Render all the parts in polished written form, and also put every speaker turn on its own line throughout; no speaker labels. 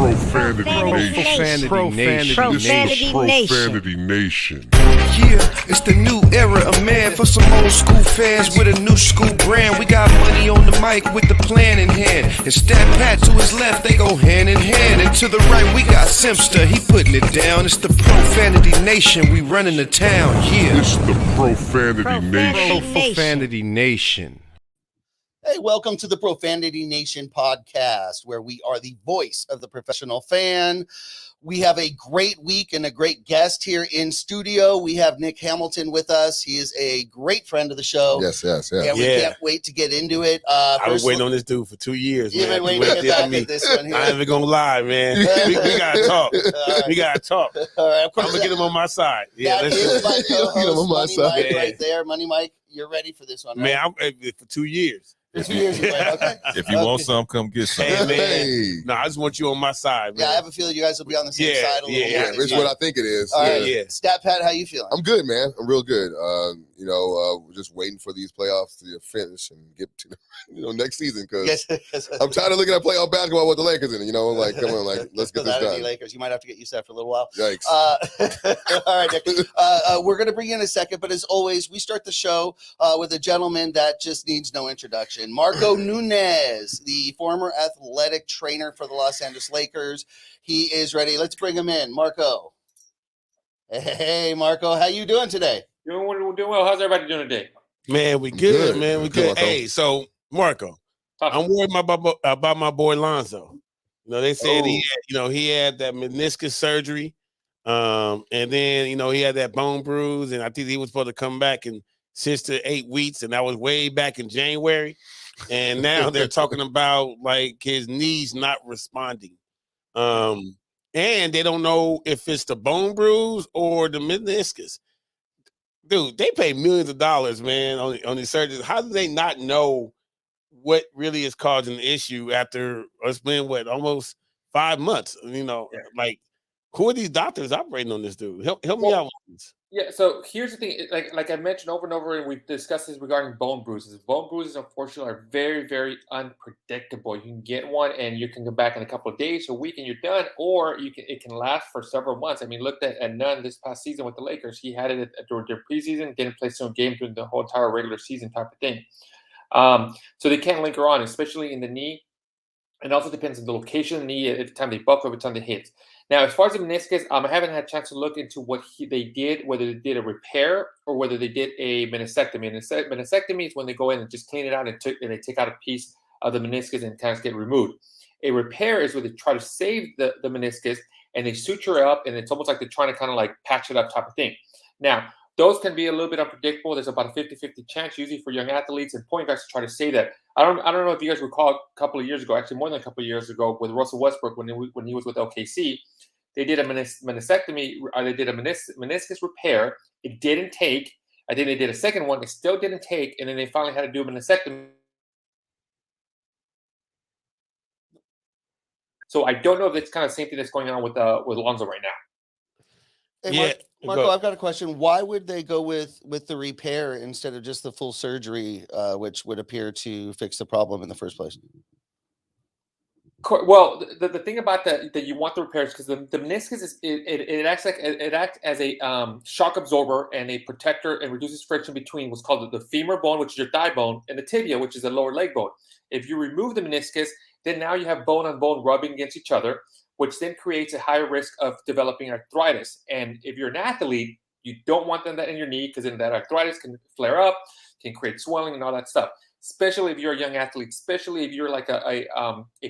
Profanity Nation.
Profanity Nation.
Yeah, it's the new era of man for some old school fans with a new school brand. We got money on the mic with the plan in hand. And Stat Pat to his left, they go hand in hand. And to the right, we got Simpster, he putting it down. It's the Profanity Nation, we running the town, yeah.
It's the Profanity Nation.
Profanity Nation.
Hey, welcome to the Profanity Nation podcast, where we are the voice of the professional fan. We have a great week and a great guest here in studio. We have Nick Hamilton with us. He is a great friend of the show.
Yes.
And we can't wait to get into it.
I've been waiting on this dude for 2 years,
You've
man.
been waiting to get back at this one here.
I ain't even gonna lie, man. We gotta talk.
Right.
We gotta talk.
All right, of course,
I'm gonna get him on my side. Yeah,
that
let's
is
do
my
it.
co-host,
Get him on my
Money
side.
Mike, right there. Money Mike, you're ready for this one, right?
Man, I'm for 2 years.
For 2 years, you're right. Okay.
If you want some, come get some.
Hey, man.
Hey.
No, I just want you on my side, man.
Yeah, I have a feeling you guys will be on the same side a little bit.
It's what I think it is.
All right,
Yeah.
Stat Pat, how you feeling?
I'm good, man. I'm real good. We're just waiting for these playoffs to finish and get to next season because I'm tired of looking at playoff basketball with the Lakers in it. Come on, let's get this done.
Lakers, you might have to get used to that for a little while.
Yikes.
All right, Nick. We're going to bring you in a second, but as always, we start the show with a gentleman that just needs no introduction. Marco Nunez, the former athletic trainer for the Los Angeles Lakers. He is ready. Let's bring him in. Marco. Hey, Marco. How you doing today?
Doing well. How's everybody doing today?
Man, we good,
Good.
man. We
Good,
good.
Marco.
Hey, so Marco, I'm worried about my boy Lonzo. They said he had that meniscus surgery, and then he had that bone bruise, and I think he was supposed to come back in 6 to 8 weeks, and that was way back in January. And now they're talking about like his knees not responding, and they don't know if it's the bone bruise or the meniscus. Dude, they pay millions of dollars, man, on these surgeries. How do they not know what really is causing the issue after it's been almost 5 months? Like, who are these doctors operating on this dude? Help me out with this.
Yeah, so here's the thing. Like I mentioned over and over, and we've discussed this regarding bone bruises. Bone bruises, unfortunately, are very, very unpredictable. You can get one, and you can come back in a couple of days, a week, and you're done. Or it can last for several months. I mean, look at Nunez this past season with the Lakers. He had it during their preseason, didn't play some game during the whole entire regular season type of thing. So they can't linger on, especially in the knee. It also depends on the location of the knee at the time they buckle, every time they hit. Now, as far as the meniscus, I haven't had a chance to look into what they did, whether they did a repair or whether they did a meniscectomy. And meniscectomy is when they go in and just clean it out and they take out a piece of the meniscus and kind of get removed. A repair is where they try to save the meniscus and they suture it up, and it's almost like they're trying to kind of like patch it up type of thing. Now, those can be a little bit unpredictable. There's about a 50-50 chance usually for young athletes and point guards to try to say that. I don't know if you guys recall a couple of years ago, actually more than a couple of years ago, with Russell Westbrook when he was with LKC. They did a meniscectomy, or they did a meniscus repair. It didn't take. I think they did a second one. It still didn't take, and then they finally had to do a meniscectomy. So I don't know if it's kind of the same thing that's going on with Lonzo right now.
Hey, Marco, I've got a question. Why would they go with the repair instead of just the full surgery, which would appear to fix the problem in the first place?
Well, the thing about that you want the repairs because the meniscus it acts as a shock absorber and a protector and reduces friction between what's called the femur bone, which is your thigh bone, and the tibia, which is the lower leg bone. If you remove the meniscus, then now you have bone on bone rubbing against each other, which then creates a higher risk of developing arthritis. And if you're an athlete, you don't want that in your knee because then that arthritis can flare up, can create swelling and all that stuff. Especially if you're a young athlete, especially if you're like a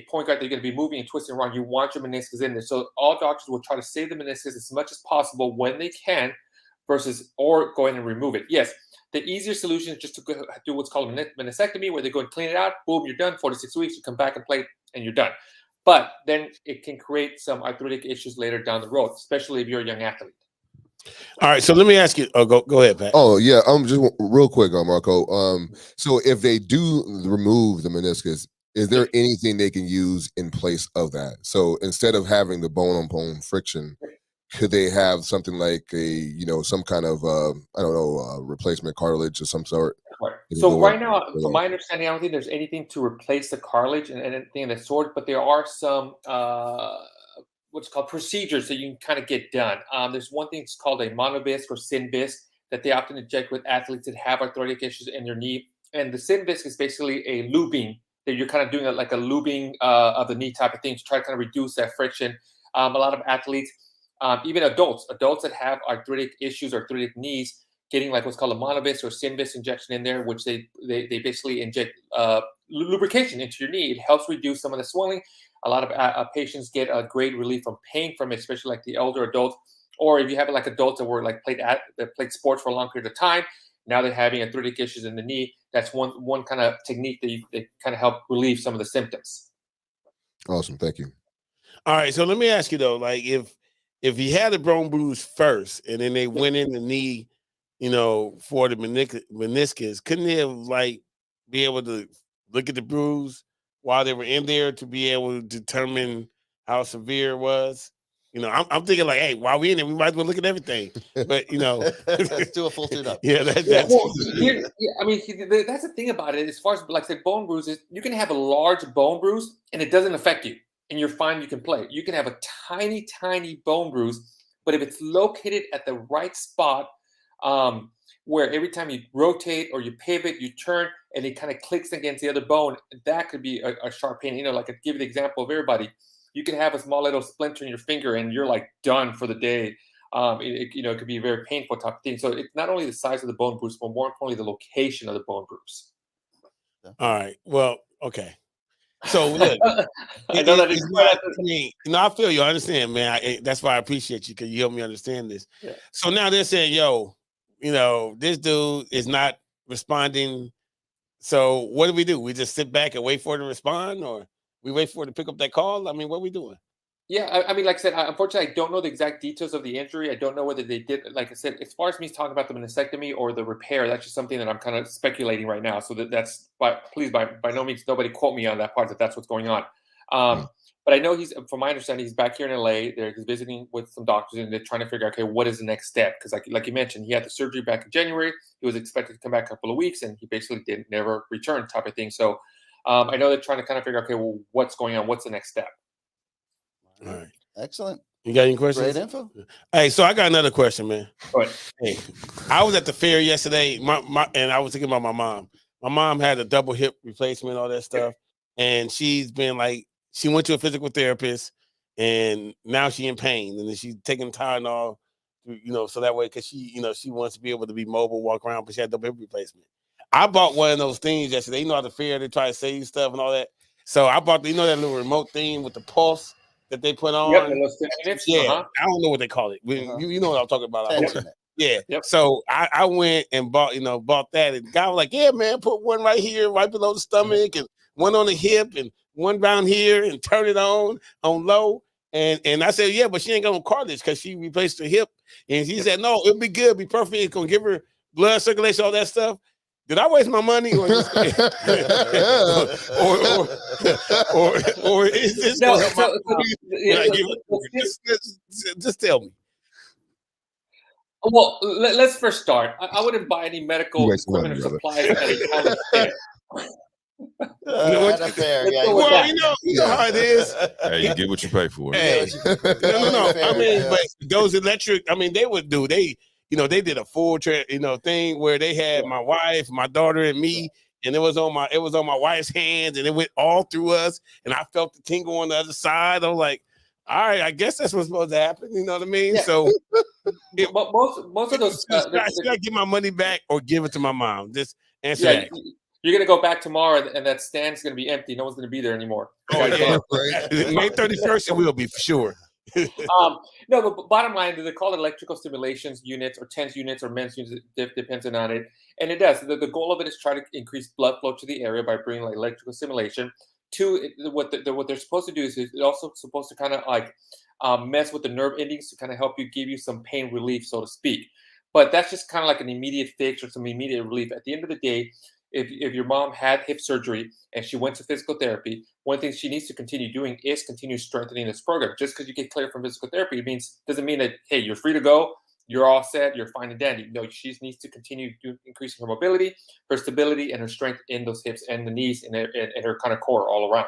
point guard that you're going to be moving and twisting around, you want your meniscus in there. So all doctors will try to save the meniscus as much as possible when they can, or go in and remove it. Yes, the easier solution is just to do what's called a meniscectomy, where they go and clean it out. Boom, you're done. 4 to 6 weeks, you come back and play, and you're done. But then it can create some arthritic issues later down the road, especially if you're a young athlete.
All right, so let me ask you. Oh, go ahead, Pat.
Oh yeah, just real quick, Marco. So if they do remove the meniscus, is there anything they can use in place of that? So instead of having the bone-on-bone friction, could they have something like some kind of replacement cartilage of some sort?
Right. So right now, from my understanding, I don't think there's anything to replace the cartilage and anything of that sort. But there are some what's called procedures that you can kind of get done. There's one thing it's called a monovisc or Synvisc that they often inject with athletes that have arthritic issues in their knee. And the Synvisc is basically a lubing that you're kind of doing like a lubing of the knee type of thing to try to kind of reduce that friction. A lot of athletes, even adults that have arthritic issues, arthritic knees, getting like what's called a monovisc or Synvisc injection in there, which they basically inject lubrication into your knee. It helps reduce some of the swelling. A lot of patients get a great relief from pain from it, especially like the elder adults, or if you have like adults that were like played sports for a long period of time. Now they're having arthritic issues in the knee. That's one kind of technique that kind of help relieve some of the symptoms.
Awesome, thank you.
All right, so let me ask you though, like if he had a bone bruise first and then they went in the knee, for the meniscus, couldn't they have like be able to look at the bruise while they were in there to be able to determine how severe it was? I'm thinking like, hey, while we're in there, we might as well look at everything. But
let's do a full tune-up.
Yeah, that's
the thing about it. As far as like I said, bone bruises, you can have a large bone bruise and it doesn't affect you, and you're fine. You can play. You can have a tiny, tiny bone bruise, but if it's located at the right spot, where every time you rotate or you pivot, you turn, and it kind of clicks against the other bone, that could be a sharp pain. Like I give you the example of everybody. You can have a small little splinter in your finger and you're like done for the day. It could be a very painful type of thing. So it's not only the size of the bone bruise, but more importantly, the location of the bone bruise.
All right. Well, okay. So look,
I know that
I feel you. I understand, man. That's why I appreciate you because you help me understand this. Yeah. So now they're saying, this dude is not responding. So what do? We just sit back and wait for it to respond, or we wait for it to pick up that call? I mean, what are we doing?
Yeah, I mean, like I said, unfortunately, I don't know the exact details of the injury. I don't know whether they did, like I said, as far as me talking about the meniscectomy or the repair, that's just something that I'm kind of speculating right now. So that's, but please, by no means, nobody quote me on that part, that's what's going on. But I know from my understanding, he's back here in LA. He's visiting with some doctors, and they're trying to figure out, okay, what is the next step? Because like you mentioned, he had the surgery back in January. He was expected to come back a couple of weeks, and he basically never return type of thing. So I know they're trying to kind of figure out, okay, well, what's going on? What's the next step?
All right.
Excellent.
You got any questions?
Great info.
Hey, so I got another question, man.
Go ahead.
Hey, I was at the fair yesterday, and I was thinking about my mom. My mom had a double hip replacement, all that stuff, and she's been like, she went to a physical therapist, and now she's in pain, and then she's taking Tylenol, so that way, because she wants to be able to be mobile, walk around, but she had double hip replacement. I bought one of those things yesterday. At the fair, they try to save stuff and all that. So I bought, that little remote thing with the pulse that they put on.
Yep, and those 10 minutes.
Yeah, I don't know what they call it. You know what I'm talking about. Yeah.
Yep.
So I went and bought that. And the guy was like, yeah, man, put one right here, right below the stomach, and one on the hip, and one down here, and turn it on low. And I said, yeah, but she ain't got no cartilage because she replaced her hip. And she said, no, it'll be good, it'll be perfect. It's gonna give her blood circulation, all that stuff. Did I waste my money, or is this
no?
Just tell me.
Well, let's first start. I wouldn't buy any medical equipment or supplies at a college fair.
Well, you know how it is.
Hey, you get what you pay for.
Hey, no. I mean, but those electric, they would do. They did a full thing where they had my wife, my daughter, and me, and it was on my wife's hands, and it went all through us, and I felt the tingle on the other side. I was like, all right, I guess that's what's supposed to happen. You know what I mean? Yeah. So,
but most of those,
should I get my money back or give it to my mom? Just answer that.
You're gonna go back tomorrow, and that stand's gonna be empty. No one's gonna be there anymore.
Oh yeah, May 31st, it will be for sure.
No, but bottom line, they call it electrical stimulation units or TENS units or MENS units, depends on it. And it does. The goal of it is try to increase blood flow to the area by bringing like electrical stimulation. Two, what they're supposed to do is it's also supposed to kind of like mess with the nerve endings to kind of help you, give you some pain relief, so to speak. But that's just kind of like an immediate fix or some immediate relief. At the end of the day, if your mom had hip surgery and she went to physical therapy, one thing she needs to continue doing is continue strengthening this program. Just because you get cleared from physical therapy doesn't mean that, hey, you're free to go, you're all set, you're fine and dandy. No, she needs to continue increasing her mobility, her stability, and her strength in those hips and the knees and her kind of core all around.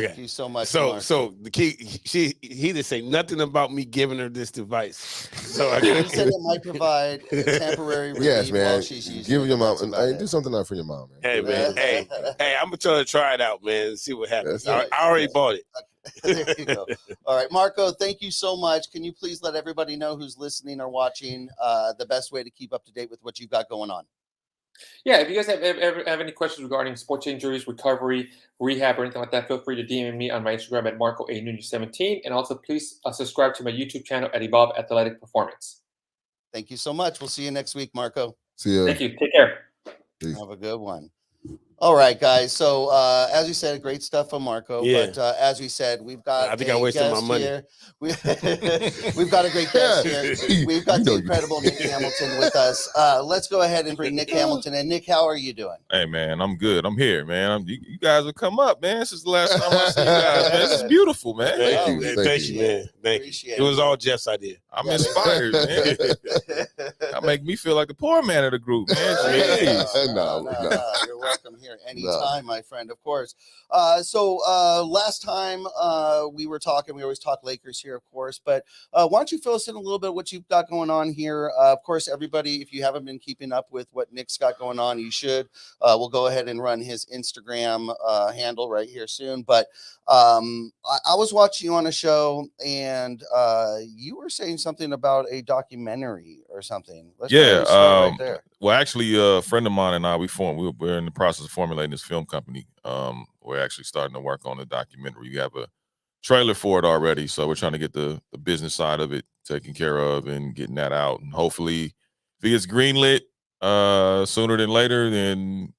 Thank you so much.
So,
Mark.
so the key, he didn't say nothing about me giving her this device. So I
he said it might provide a temporary relief
Yes, man.
while she's using
Give
it,
your
but
mom.
that's about it.
Do something out for your mom, man.
Hey, man. Hey, I'm gonna try to try it out, man. And see what happens.
Yeah,
I already bought it.
There you go. All right, Marco, thank you so much. Can you please let everybody know who's listening or watching the best way to keep up to date with what you've got going on?
Yeah, if you guys have any questions regarding sports injuries, recovery, rehab, or anything like that, feel free to DM me on my Instagram at Marco A. Nunez 17. And also, please subscribe to my YouTube channel at Evolve Athletic Performance.
Thank you so much. We'll see you next week, Marco.
See ya.
Thank you. Take care.
Peace.
Have a good one. All right, guys. So, as we said, great stuff from Marco.
Yeah.
But as we said, we've got
I think I wasted my money.
Here. We've got a great guest here. We've got the incredible Nick Hamilton with us. Let's go ahead and bring Nick Hamilton in. Nick, how are you doing?
Hey, man, I'm good. I'm here, man. You guys have come up, man. This is the last time I see you guys, man. This is beautiful, man.
Thank you,
Thank
thank you, man. Thank you.
Appreciate
It was all Jeff's idea.
I'm inspired, man. That make me feel like the poor man of the group, man. Jeez.
No.
You're welcome here anytime, my friend, of course. So last time we were talking, we always talk Lakers here, of course, but why don't you fill us in a little bit what you've got going on here? Of course, everybody, if you haven't been keeping up with what Nick's got going on, you should. We'll go ahead and run his Instagram handle right here soon. But I was watching you on a show, and you were saying something about a documentary or something. Let's go ahead
Yeah.
and start right there.
Well, actually, a friend of mine and I, we're in the process of formulating this film company. We're actually starting to work on the documentary. We have a trailer for it already, so we're trying to get the business side of it taken care of and getting that out. And hopefully, if it gets greenlit sooner than later, then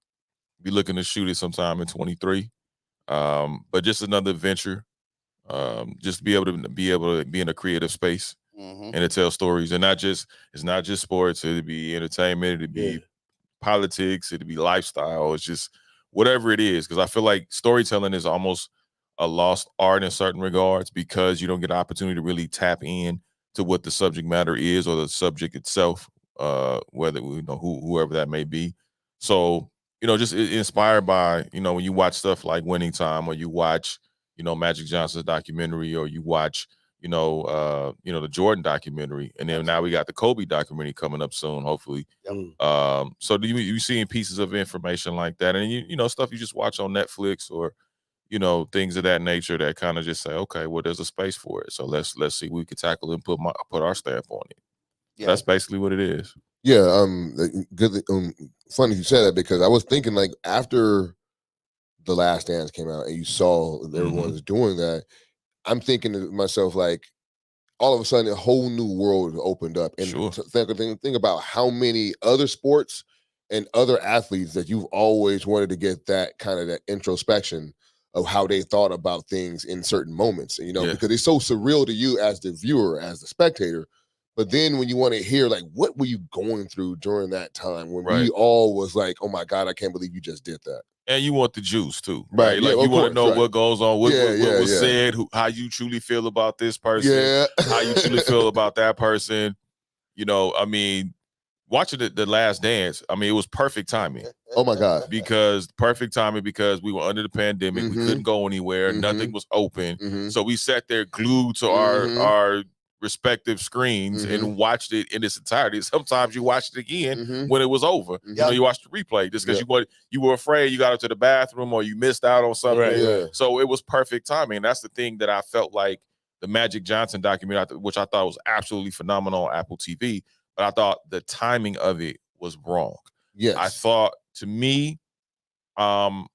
be looking to shoot it sometime in 23. But just another venture, just to be able to be in a creative space. And to tell stories, and it's not just sports. It'd be entertainment, it'd be politics, it'd be lifestyle. It's just whatever it is, because I feel like storytelling is almost a lost art in certain regards, because you don't get an opportunity to really tap in to what the subject matter is or the subject itself, whether whoever that may be. So just inspired by when you watch stuff like Winning Time, or you watch Magic Johnson's documentary, or you watch the Jordan documentary, and then now we got the Kobe documentary coming up soon, hopefully. So you seeing pieces of information like that, and you stuff you just watch on Netflix, or things of that nature that kind of just say, okay, well, there's a space for it, so let's see we could tackle it and put our stamp on it. That's basically what it is.
Yeah, good. Funny you said that, because I was thinking, like, after The Last Dance came out and you saw everyone's doing that, I'm thinking to myself, like, all of a sudden a whole new world opened up. And think about how many other sports and other athletes that you've always wanted to get that kind of that introspection of how they thought about things in certain moments, because it's so surreal to you as the viewer, as the spectator. But then when you want to hear, like, what were you going through during that time when we all was like, oh my God, I can't believe you just did that.
And you want the juice too,
right?
Like, you want to know what goes on, what was said, how you truly feel about this person, how you truly feel about that person. I mean, watching the Last Dance, I mean, it was perfect timing.
Oh my God.
Because perfect timing, because we were under the pandemic, we couldn't go anywhere, nothing was open. So we sat there glued to our respective screens and watched it in its entirety. Sometimes you watched it again when it was over. You watched the replay just because you were afraid you got up to the bathroom or you missed out on something. So it was perfect timing. That's the thing that I felt like the Magic Johnson documentary, which I thought was absolutely phenomenal on Apple TV, but I thought the timing of it was wrong. I thought, to me, I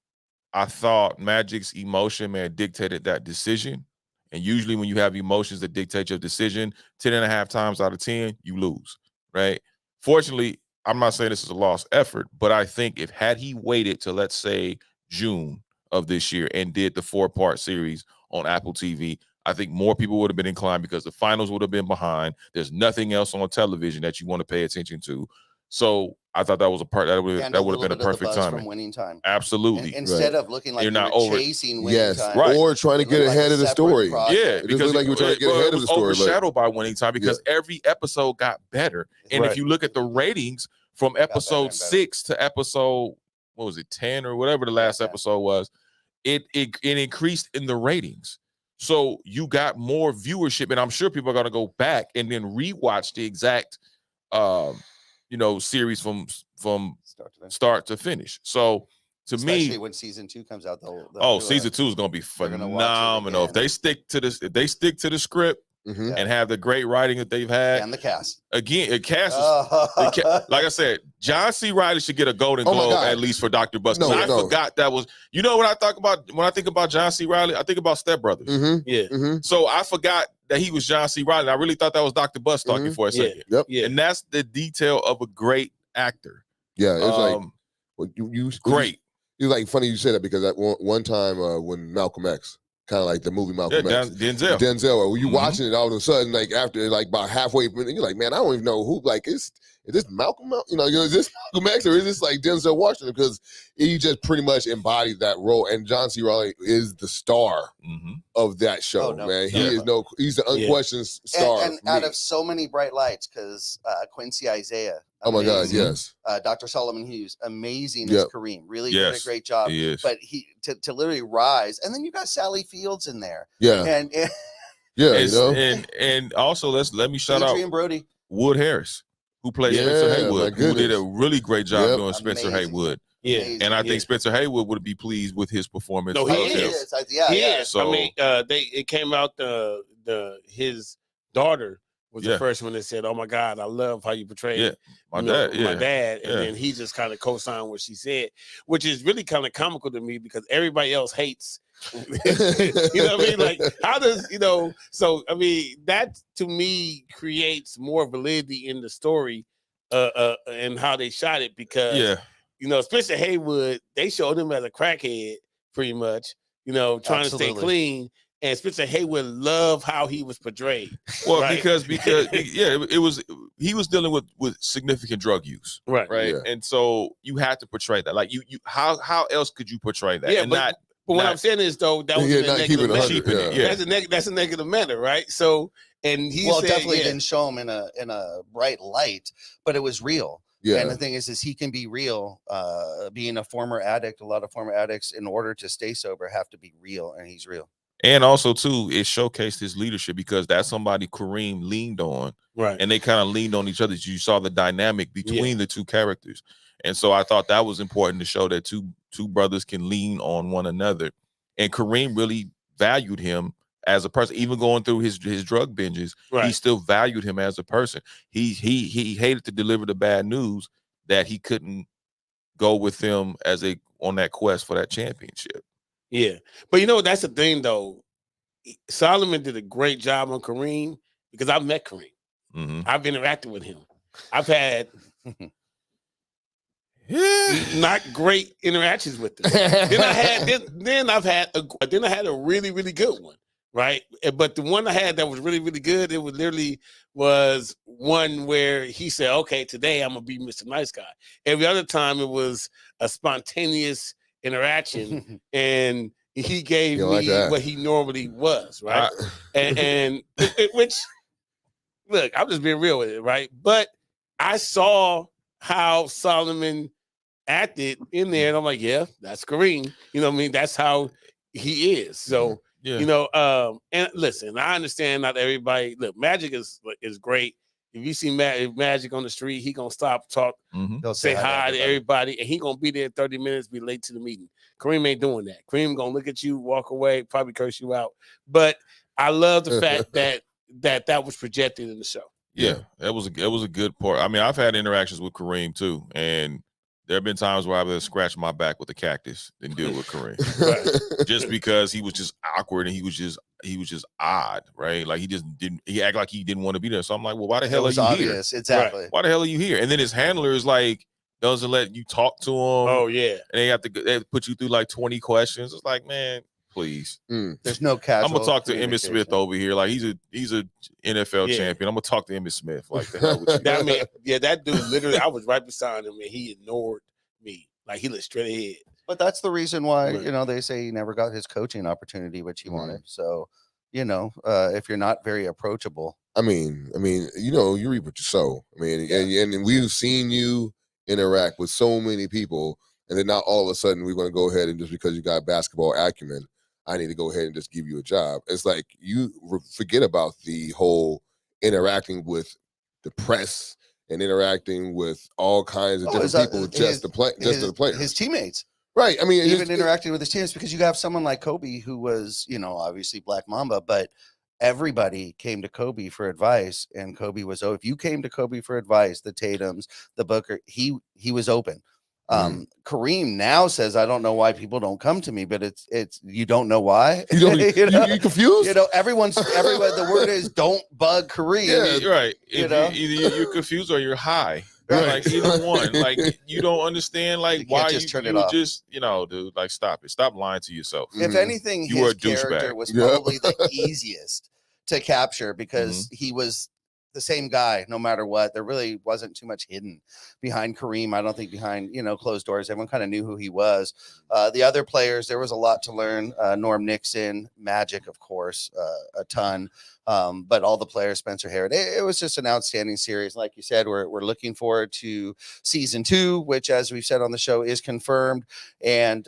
thought Magic's emotion dictated that decision. And usually when you have emotions that dictate your decision, 10.5 times out of 10, you lose, right? Fortunately, I'm not saying this is a lost effort, but I think had he waited to, let's say, June of this year and did the 4-part series on Apple TV, I think more people would have been inclined, because the finals would have been behind. There's nothing else on television that you want to pay attention to. So I thought that was a part that would have been a perfect timing.
From Winning Time.
Absolutely.
Instead of looking like you're not chasing Winning Time.
Or trying to get ahead of the story.
Yeah,
because it looked like you were trying to get ahead of the story.
Overshadowed by Winning Time, because every episode got better. And if you look at the ratings from episode 6 to episode, what was it, 10 or whatever the last episode was, it increased in the ratings. So you got more viewership, and I'm sure people are gonna go back and then rewatch the exact series from start to finish. So to
Especially
me,
when season 2 comes out, they'll do
season
it.
2 is gonna be
They're gonna watch it
phenomenal. If
again.
they stick to this, if they stick to the script
Mhm.
and have the great writing that they've had,
And the cast.
again, it cast is, like I said, John C. Reilly should get a Golden
Oh my
Globe
God.
at least for Dr. Buss.
No,
I
no.
forgot that was. You know what I talk about when I think about John C. Reilly? I think about Step Brothers.
Mm-hmm.
Yeah.
Mm-hmm.
So I forgot that he was John C. Reilly. I really thought that was Dr. Buss talking for a second.
Yep.
Yeah.
And that's the detail of a great actor.
Yeah, it's like
Um,
you
great.
It's like funny you said that because at one time when Malcolm X, kind of like the movie Malcolm X,
Denzel.
when you watching it all of a sudden, like after like about halfway, you're like, man, I don't even know who. Like, is this Malcolm? Is this Malcolm X or is this like Denzel Washington? Because he just pretty much embodied that role, and John C. Reilly is the star of that show.
Oh, no,
man,
no.
he's the unquestioned star.
And out of so many bright lights, because Quincy Isaiah.
Oh my God,
amazing.
yes.
Dr. Solomon Hughes, amazing as Kareem, really did a great job.
He is.
But he to literally rise, and then you got Sally Fields in there.
Yeah,
and
and also let me shout
Adrian
out
Brody,
Wood Harris, who played Spencer Haywood, who did a really great job doing Spencer Haywood.
Yeah,
amazing.
And I think Spencer Haywood would be pleased with his performance.
No, he
is.
Yeah.
So,
I mean, it came out his daughter was the first one that said, "Oh my God, I love how you portrayed my dad," and then he just kind of co-signed what she said, which is really kind of comical to me because everybody else hates. You know what I mean? Like, how does So I mean, that to me creates more validity in the story, and how they shot it because Spencer Haywood, they showed him as a crackhead pretty much, trying to stay clean. And Spencer Haywood loved how he was portrayed.
Well, right? because it was he was dealing with significant drug use, right?
Yeah.
And so you had to portray that. Like you how else could you portray that?
Yeah,
and
but what I'm saying is though that was a negative manner. That's a negative manner, right? So and he said,
definitely didn't show him in a bright light, but it was real.
Yeah.
And the thing is he can be real. Being a former addict, a lot of former addicts, in order to stay sober, have to be real, and he's real.
And also, too, it showcased his leadership because that's somebody Kareem leaned on.
Right.
And they kind of leaned on each other. You saw the dynamic between the two characters. And so I thought that was important to show that two brothers can lean on one another. And Kareem really valued him as a person. Even going through his drug binges, he still valued him as a person. He hated to deliver the bad news that he couldn't go with them on that quest for that championship.
Yeah, but that's the thing though. Solomon did a great job on Kareem because I've met Kareem.
Mm-hmm.
I've interacted with him. I've had not great interactions with him. then I had a really, really good one, right? But the one I had that was really, really good, it was literally was one where he said, "Okay, today I'm gonna be Mr. Nice Guy." Every other time it was a spontaneous interaction and he gave me what he normally was, right? And which, look, I'm just being real with it, right? But I saw how Solomon acted in there, and I'm like, yeah, that's Kareem. You know what I mean? That's how he is. So, and listen, I understand not everybody. Look, Magic is great. If you see Magic on the street, he gonna stop, talk, say hi to everybody, and he gonna be there in 30 minutes, be late to the meeting. Kareem ain't doing that. Kareem gonna look at you, walk away, probably curse you out. But I love the fact that was projected in the show.
Yeah, that was a good part. I mean, I've had interactions with Kareem too, and there have been times where I've scratched my back with a cactus and deal with Kareem, just because he was just awkward and he was just odd, right? Like he acted like he didn't want to be there. So I'm like, well, why the hell are you here?
Exactly.
Right. Why the hell are you here? And then his handler is like, doesn't let you talk to him.
Oh yeah,
and they put you through like 20 questions. It's like, man, please.
There's no casual.
I'm gonna talk to Emmitt Smith over here. Like he's a NFL champion. I'm gonna talk to Emmitt Smith. Like the hell with you.
That dude literally, I was right beside him and he ignored me. Like he looked straight ahead.
But that's the reason why they say he never got his coaching opportunity, which he wanted. So if you're not very approachable,
I mean, you reap what you sow. I mean, and we've seen you interact with so many people And then now all of a sudden we're going to go ahead and just because you got basketball acumen, I need to go ahead and just give you a job. It's like you forget about the whole interacting with the press and interacting with all kinds of different people just the players.
His teammates.
Right. I mean,
even interacting with his teammates, because you have someone like Kobe who was, obviously Black Mamba, but everybody came to Kobe for advice, and Kobe was, if you came to Kobe for advice, the Tatums, the Booker, he was open. Kareem now says, I don't know why people don't come to me, but it's you don't know why.
You confused?
Everyone, the word is don't bug Kareem.
Yeah, right. Either you're confused or you're high. Right. Like either one. Like you don't understand why
just turn it off.
Just dude, stop it. Stop lying to yourself.
If anything,
you
his character was probably the easiest to capture because he was the same guy no matter what. There really wasn't too much hidden behind Kareem. I don't think behind closed doors. Everyone kind of knew who he was. The other players, there was a lot to learn. Norm Nixon, Magic, of course, a ton. But all the players, Spencer Harrod, it was just an outstanding series. Like you said, we're looking forward to season 2, which, as we've said on the show, is confirmed. And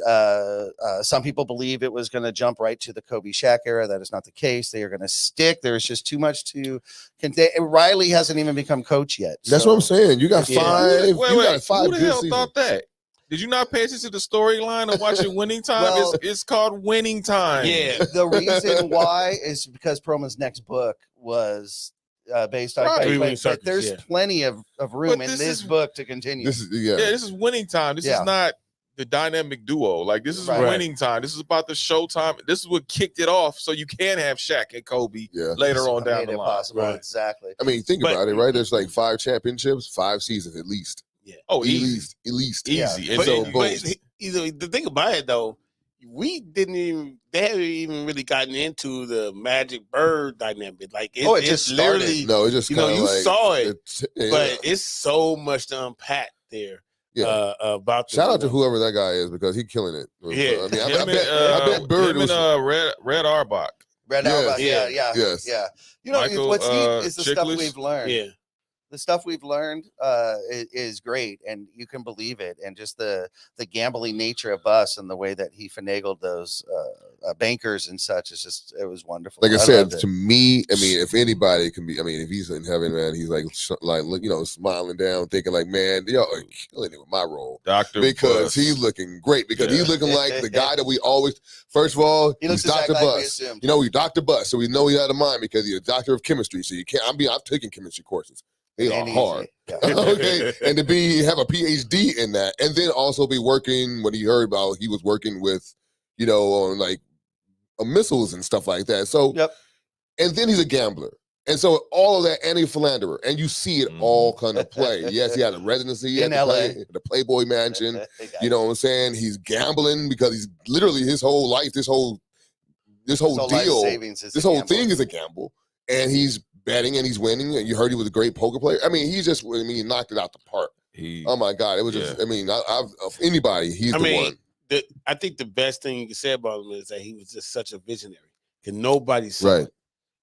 some people believe it was going to jump right to the Kobe Shaq era. That is not the case. They are going to stick. There's just too much to contain. Riley hasn't even become coach yet.
That's what I'm saying. You got 5.
Wait,
five.
Who the hell thought that? Did you not pay attention to the storyline of watching Winning Time?
Well,
it's called Winning Time.
Yeah.
The reason why is because Perlman's next book was based on but there's plenty of room in this book to continue.
This is
this is Winning Time. This is not the dynamic duo. This is Winning Time. This is about the showtime. This is what kicked it off, so you can have Shaq and Kobe later on down the line.
Possible. Right. Exactly.
I mean, think about it, right? There's 5 championships, 5 seasons at least.
Yeah.
Oh, at least.
Easy.
Yeah. But the thing about it though, they haven't even really gotten into the Magic Bird dynamic.
It just literally
no, it just
you saw it, but it's so much to unpack there.
Yeah.
About
shout out to whoever that guy is because he's killing it.
Yeah.
I mean, I bet Bird was
Red Arbach.
Red Arbach. Yeah.
Yes.
Yeah.
Michael,
what's neat is the stuff
Chiklis.
we've learned.
Yeah.
The stuff we've learned is great, and you can believe it. And just the gambling nature of Bus and the way that he finagled those bankers and such it was wonderful.
Like I said, to me, I mean, if anybody can be, I mean, if he's in heaven, man, he's smiling down, thinking man, y'all are killing it with my role,
Dr.
because
Bus.
he's looking great. Because he's looking like the guy that we always. First of all,
he's
Dr.
Bus.
He's Dr. Bus, so we know he's out of mind because he's a doctor of chemistry. So you can't. I've taken chemistry courses. They are hard. Yeah. Okay. And to have a PhD in that, and then also be working when he heard about he was working with, on missiles and stuff like that. So, and then he's a gambler. And so all of that, and a philanderer, and you see it all kind of play. Yes, he had a residency
in LA,
the Playboy Mansion. You know what I'm saying? He's gambling because he's literally his whole life, this whole deal, this whole thing is a gamble, and he's betting and he's winning. And you heard he was a great poker player. I mean, he knocked it out the park. Oh my God, it was just. I mean, of anybody, he's the one.
I think the best thing you can say about him is that he was just such a visionary. Because nobody saw it.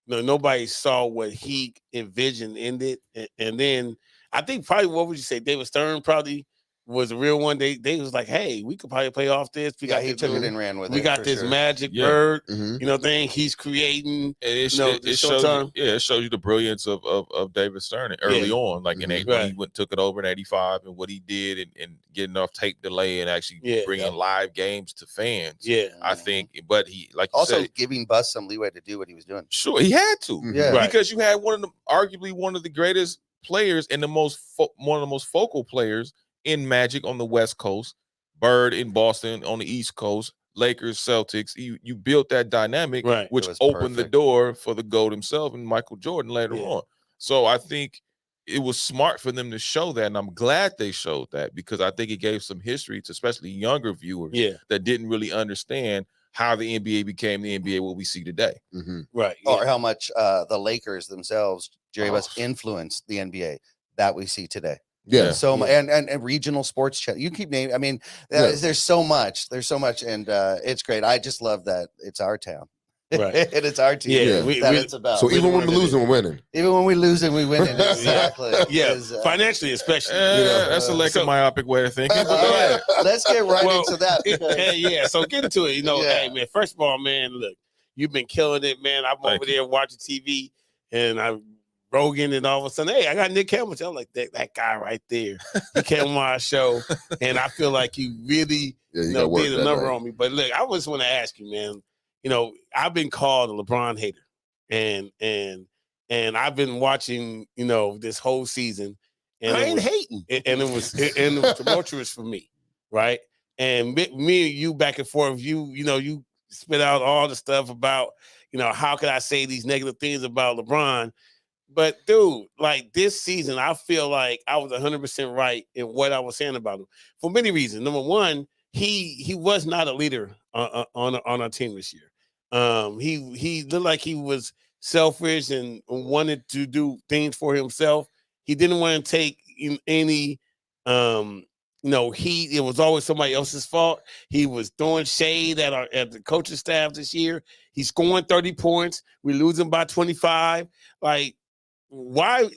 Nobody saw what he envisioned in it. And then I think probably, what would you say? David Stern probably was the real one. They was like, hey, we could probably play off this.
He took it and ran with it.
We got this Magic Bird, thing he's creating.
It shows you the brilliance of David Stern early on, when he took it over in 85 and what he did and getting off tape delay and actually bringing live games to fans.
Yeah.
I think, but he, like you
also
said,
giving Bus some leeway to do what he was doing.
Sure, he had to.
Yeah.
Because you had arguably one of the greatest players and one of the most focal players in Magic on the West Coast, Bird in Boston on the East Coast, Lakers, Celtics. You built that dynamic, which opened the door for the GOAT himself and Michael Jordan later on. So I think it was smart for them to show that, and I'm glad they showed that, because I think it gave some history to especially younger viewers that didn't really understand how the NBA became the NBA what we see today.
Right.
Or how much the Lakers themselves, Jerry West, influenced the NBA that we see today.
Yeah.
So and regional sports channel. You keep naming. I mean, there's so much. And it's great. I just love that it's our town.
Right.
And it's our team
Yeah,
that it's about.
So even when we're losing, we're winning.
Even when we losing, we winning. Exactly.
Yeah,
'Cause,
financially especially.
That's a Laker myopic way of thinking. But go ahead.
let's get right into that. Because,
So get into it.
Yeah.
Hey man, first of all, man, look, you've been killing it, man. I'm
Thank
over there watching TV, and I'm Rogan, and all of a sudden, hey, I got Nick Hamilton. I'm like, that guy right there. He came on our show, and I feel like he really did a number on me. But look, I just want to ask you, man. I've been called a LeBron hater, and I've been watching, this whole season, and I ain't hating, and it was tumultuous for me, right? And me and you back and forth, you spit out all the stuff about, how could I say these negative things about LeBron? But dude, like this season, I feel like I was 100% right in what I was saying about him for many reasons. Number one, he was not a leader on our team this year. He looked like he was selfish and wanted to do things for himself. He didn't want to take any heat. It was always somebody else's fault. He was throwing shade at the coaching staff this year. He's scoring 30 points. We're losing by 25. Like, why?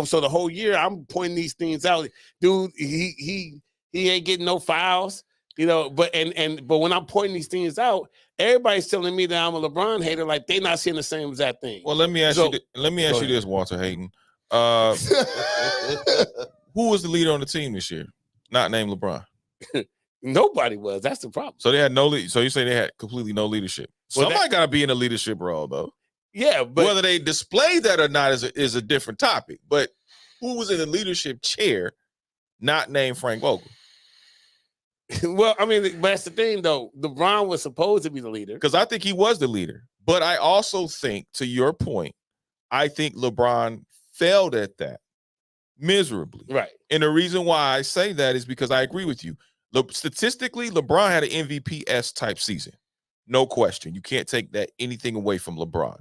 So the whole year I'm pointing these things out. Dude, he ain't getting no fouls. But when I'm pointing these things out, everybody's telling me that I'm a LeBron hater, like they not seeing the same exact thing.
Well, let me ask you this, Walter Hayden. Who was the leader on the team this year? Not named LeBron.
Nobody was. That's the problem.
So they had no lead. So you say they had completely no leadership. Somebody got to be in a leadership role, though.
Yeah, but
whether they display that or not is a different topic. But who was in the leadership chair, not named Frank Vogel?
Well, I mean, but that's the thing, though. LeBron was supposed to be the leader.
Because I think he was the leader. But I also think, to your point, I think LeBron failed at that miserably.
Right.
And the reason why I say that is because I agree with you. Statistically, LeBron had an MVP-esque type season. No question. You can't take anything away from LeBron.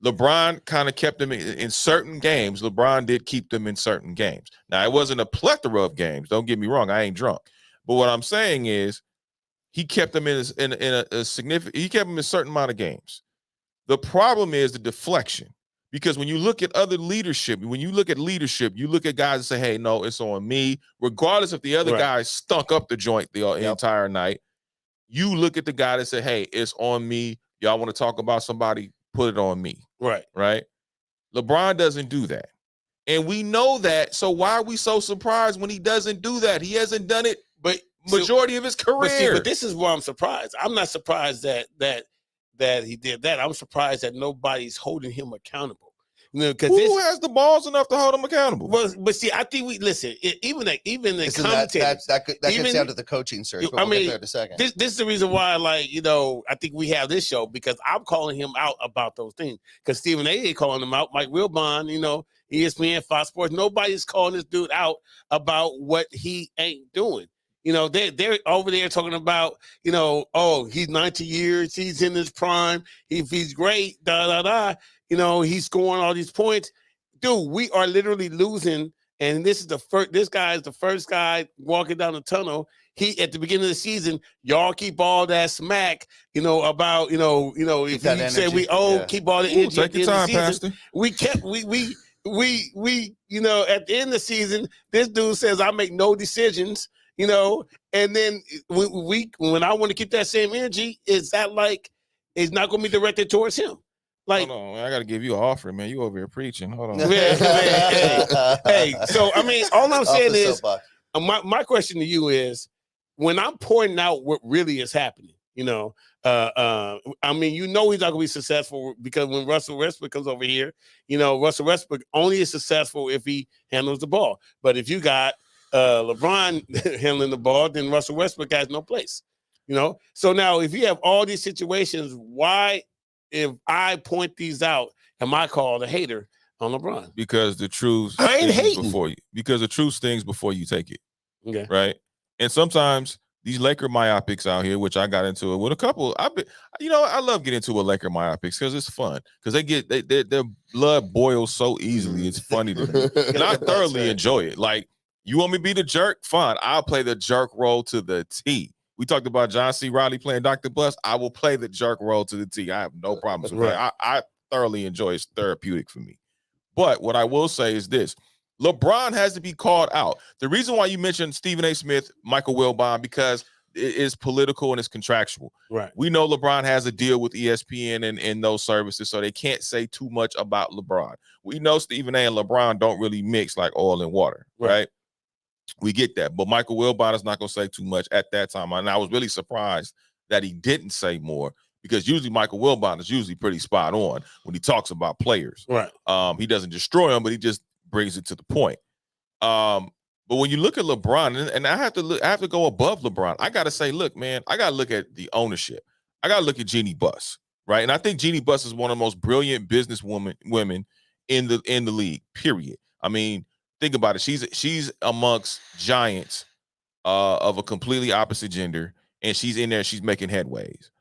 LeBron kind of kept them in certain games. LeBron did keep them in certain games. Now, it wasn't a plethora of games. Don't get me wrong. I ain't drunk. But what I'm saying is he kept them in a significant – he kept them in a certain amount of games. The problem is the deflection. Because when you look at other leadership, you look at guys and say, hey, no, it's on me. Regardless if the other guy stunk up the joint the entire night, you look at the guy that said, hey, it's on me. Y'all want to talk about somebody, put it on me.
Right.
Right? LeBron doesn't do that. And we know that. So why are we so surprised when he doesn't do that? He hasn't done it majority of his career.
But this is why I'm surprised. I'm not surprised that he did that. I'm surprised that nobody's holding him accountable.
Who has the balls enough to hold him accountable?
Well, but see, I think even the commentators
that gets down to the coaching search. But we'll get there in a second.
This is the reason why, I think we have this show because I'm calling him out about those things. Because Stephen A. ain't calling him out, Mike Wilbon, ESPN, Fox Sports. Nobody's calling this dude out about what he ain't doing. They're over there talking about, he's 90 years, he's in his prime, he's great, he's scoring all these points. Dude, we are literally losing, and this guy is the first guy walking down the tunnel. He at the beginning of the season, y'all keep all that smack, about, if you say we keep all the energy.
Take your time, Pastor.
We kept we at the end of the season, this dude says I make no decisions. And then when I want to keep that same energy, is that like it's not going to be directed towards him? Like,
hold on, I got to give you an offer, man. You over here preaching. Hold on.
Hey, so I mean, all I'm saying is, my question to you is, when I'm pointing out what really is happening, I mean, he's not going to be successful because when Russell Westbrook comes over here, Russell Westbrook only is successful if he handles the ball. But if you got LeBron handling the ball, then Russell Westbrook has no place, So now if you have all these situations, why, if I point these out, am I called a hater on LeBron?
Because the truth
I ain't hating
before you. Because the truth stings before you take it.
Okay.
Right? And sometimes these Laker myopics out here, which I got into it with a couple. I love getting into a Laker myopics because it's fun. Because their blood boils so easily. It's funny to me. And I thoroughly enjoy it. Like, you want me to be the jerk? Fine. I'll play the jerk role to the T. We talked about John C. Riley playing Dr. Bus. I will play the jerk role to the T. I have no problems with that. I thoroughly enjoy it. It's therapeutic for me. But what I will say is this. LeBron has to be called out. The reason why you mentioned Stephen A. Smith, Michael Wilbon, because it is political and it's contractual.
Right.
We know LeBron has a deal with ESPN and those services, so they can't say too much about LeBron. We know Stephen A. and LeBron don't really mix like oil and water, right? We get that. But Michael Wilbon is not going to say too much at that time. And I was really surprised that he didn't say more, because usually Michael Wilbon is usually pretty spot on when he talks about players.
Right.
He doesn't destroy them, but he just brings it to the point. But when you look at LeBron, and I have to go above LeBron, I got to say, look, man, I got to look at the ownership. I got to look at Jeannie Buss, right? And I think Jeannie Buss is one of the most brilliant women in the league, period. I mean, think about it. She's amongst giants of a completely opposite gender, and she's in there. She's making headways.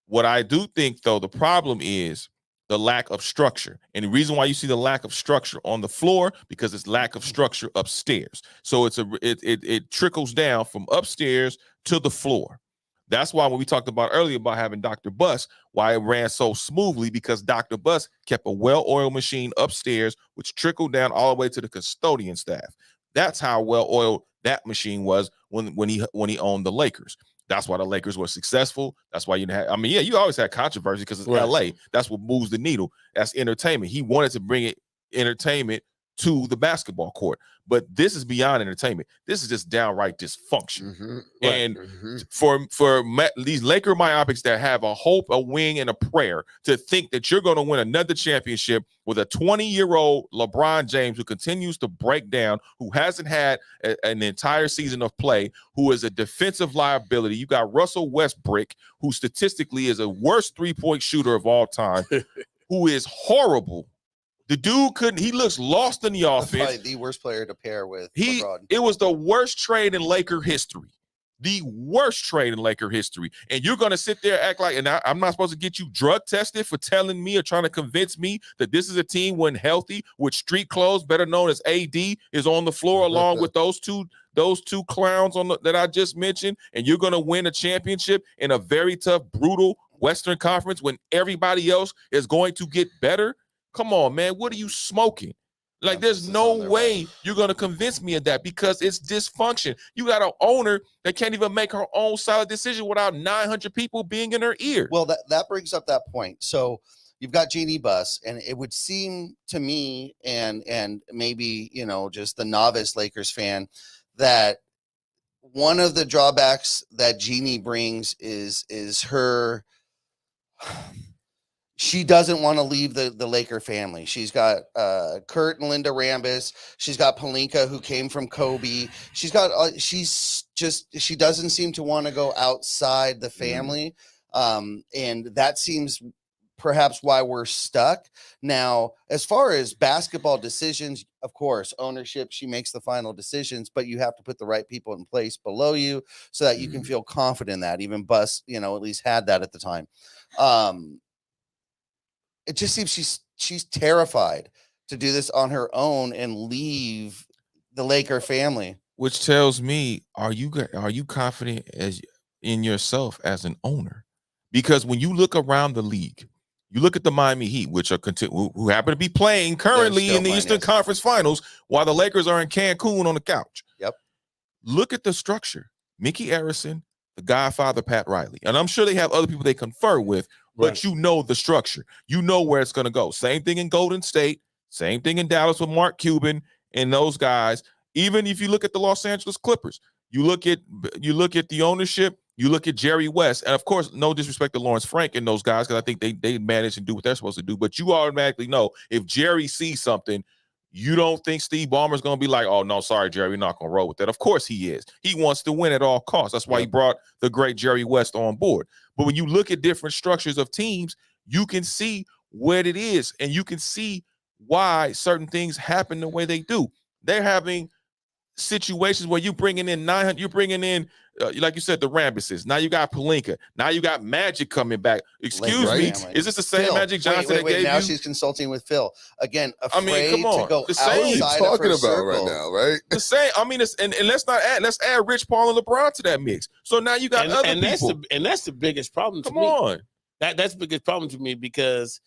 What I do think, though, the problem is the lack of structure. And the reason why you see the lack of structure on the floor, because it's lack of structure upstairs. So it trickles down from upstairs to the floor. That's why when we talked about earlier about having Dr. Buss, why it ran so smoothly, because Dr. Buss kept a well-oiled machine upstairs, which trickled down all the way to the custodian staff. That's how well-oiled that machine was when he owned the Lakers. That's why the Lakers were successful. That's why you always had controversy because it's LA. That's what moves the needle. That's entertainment. He wanted to bring entertainment to the basketball court. But this is beyond entertainment. This is just downright dysfunction.
Mm-hmm.
And for these Laker myopics that have a hope, a wing, and a prayer to think that you're going to win another championship with a 20-year-old LeBron James who continues to break down, who hasn't had an entire season of play, who is a defensive liability. You got Russell Westbrook, who statistically is a worst three-point shooter of all time, who is horrible. The dude he looks lost in the offense.
That's probably the worst player to pair with LeBron.
It was the worst trade in Laker history. The worst trade in Laker history. And you're going to sit there and act like, and I'm not supposed to get you drug tested for telling me or trying to convince me that this is a team when healthy with street clothes, better known as AD, is on the floor along with those two clowns that I just mentioned, and you're going to win a championship in a very tough, brutal Western Conference when everybody else is going to get better. Come on, man. What are you smoking? Like, there's no way you're going to convince me of that, because it's dysfunction. You got an owner that can't even make her own solid decision without 900 people being in her ear.
Well, that brings up that point. So you've got Jeannie Buss, and it would seem to me, and maybe, just the novice Lakers fan, that one of the drawbacks that Jeannie brings is her... She doesn't want to leave the Laker family. She's got Kurt and Linda Rambis. She's got Pelinka, who came from Kobe. She doesn't seem to want to go outside the family. And that seems perhaps why we're stuck. Now, as far as basketball decisions, of course, ownership, she makes the final decisions, but you have to put the right people in place below you so that you can feel confident in that. Even Buss, at least had that at the time. It just seems she's terrified to do this on her own and leave the Laker family.
Which tells me, are you confident in yourself as an owner? Because when you look around the league, you look at the Miami Heat, which are who happen to be playing currently in the Eastern Conference Finals, while the Lakers are in Cancun on the couch.
Yep.
Look at the structure. Mickey Arison, the Godfather, Pat Riley, and I'm sure they have other people they confer with. But you know the structure. You know where it's going to go. Same thing in Golden State. Same thing in Dallas with Mark Cuban and those guys. Even if you look at the Los Angeles Clippers, you look at the ownership, you look at Jerry West, and of course, no disrespect to Lawrence Frank and those guys, because I think they manage and do what they're supposed to do. But you automatically know if Jerry sees something, you don't think Steve Ballmer's going to be like, oh, no, sorry, Jerry, we're not going to roll with that. Of course he is. He wants to win at all costs. That's why he brought the great Jerry West on board. But when you look at different structures of teams, you can see what it is, and you can see why certain things happen the way they do. They're having situations where you bringing in 900, you're bringing in, like you said, the Rambuses. Now you got Pelinka. Now you got Magic coming back. Excuse me,
family.
is this the same
Phil,
Magic Johnson that gave
now
you?
she's consulting with Phil again.
I mean,
Afraid
come on.
to go
The same.
What are you
outside of
talking
her
about
circle.
right now, right?
The same. I mean, and let's add Rich Paul and LeBron to that mix. So now you got other people.
That's the biggest problem to
Come
me.
on.
That's the biggest problem to me because,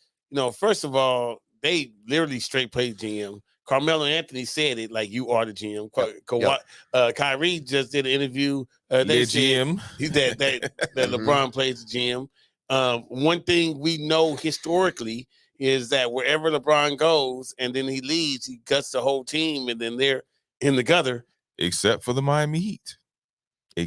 first of all, they literally straight played GM. Carmelo Anthony said it like, you are the GM. Kyrie just did an interview. They said
GM.
that LeBron plays the GM. One thing we know historically is that wherever LeBron goes and then he leaves, he cuts the whole team and then they're in the gutter.
Except for the Miami Heat.
Well,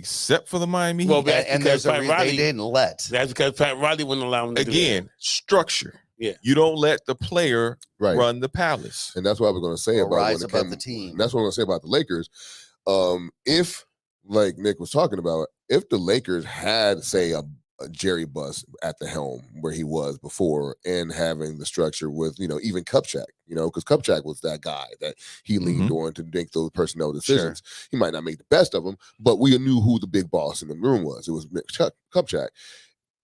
and there's they didn't let.
That's because Pat Riley wouldn't allow him to do that.
Structure.
Yeah.
You don't let the player run the palace.
And that's what I was going to say about
rise above the team.
That's what I'm going to say about the Lakers. If, like Nick was talking about, if the Lakers had, say, a Jerry Buss at the helm where he was before and having the structure with, even Kupchak, because Kupchak was that guy that he leaned on to make those personnel decisions. Sure. He might not make the best of them, but we knew who the big boss in the room was. It was Kupchak.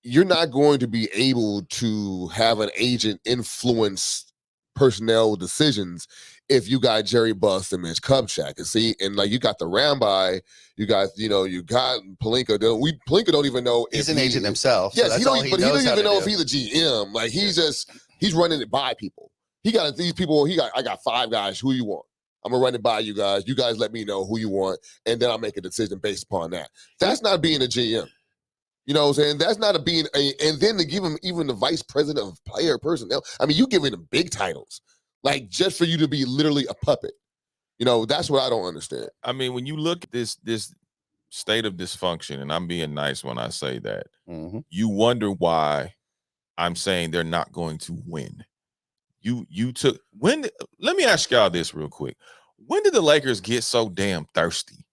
You're not going to be able to have an agent influence personnel decisions if you got Jerry Buss and Mitch Kupchak. And see, and like you got the Ramby, you got Pelinka. Pelinka don't even know
he's an agent himself.
Yes,
so
he don't even know if he's a GM. Like he's running it by people. He got these people. I got 5 guys. Who you want? I'm gonna run it by you guys. You guys let me know who you want, and then I'll make a decision based upon that. That's not being a GM. You know what I'm saying? That's not and then to give him even the vice president of player personnel. I mean, you giving him big titles, like just for you to be literally a puppet. That's what I don't understand.
I mean, when you look at this state of dysfunction, and I'm being nice when I say that, you wonder why I'm saying they're not going to win. Let me ask y'all this real quick. When did the Lakers get so damn thirsty?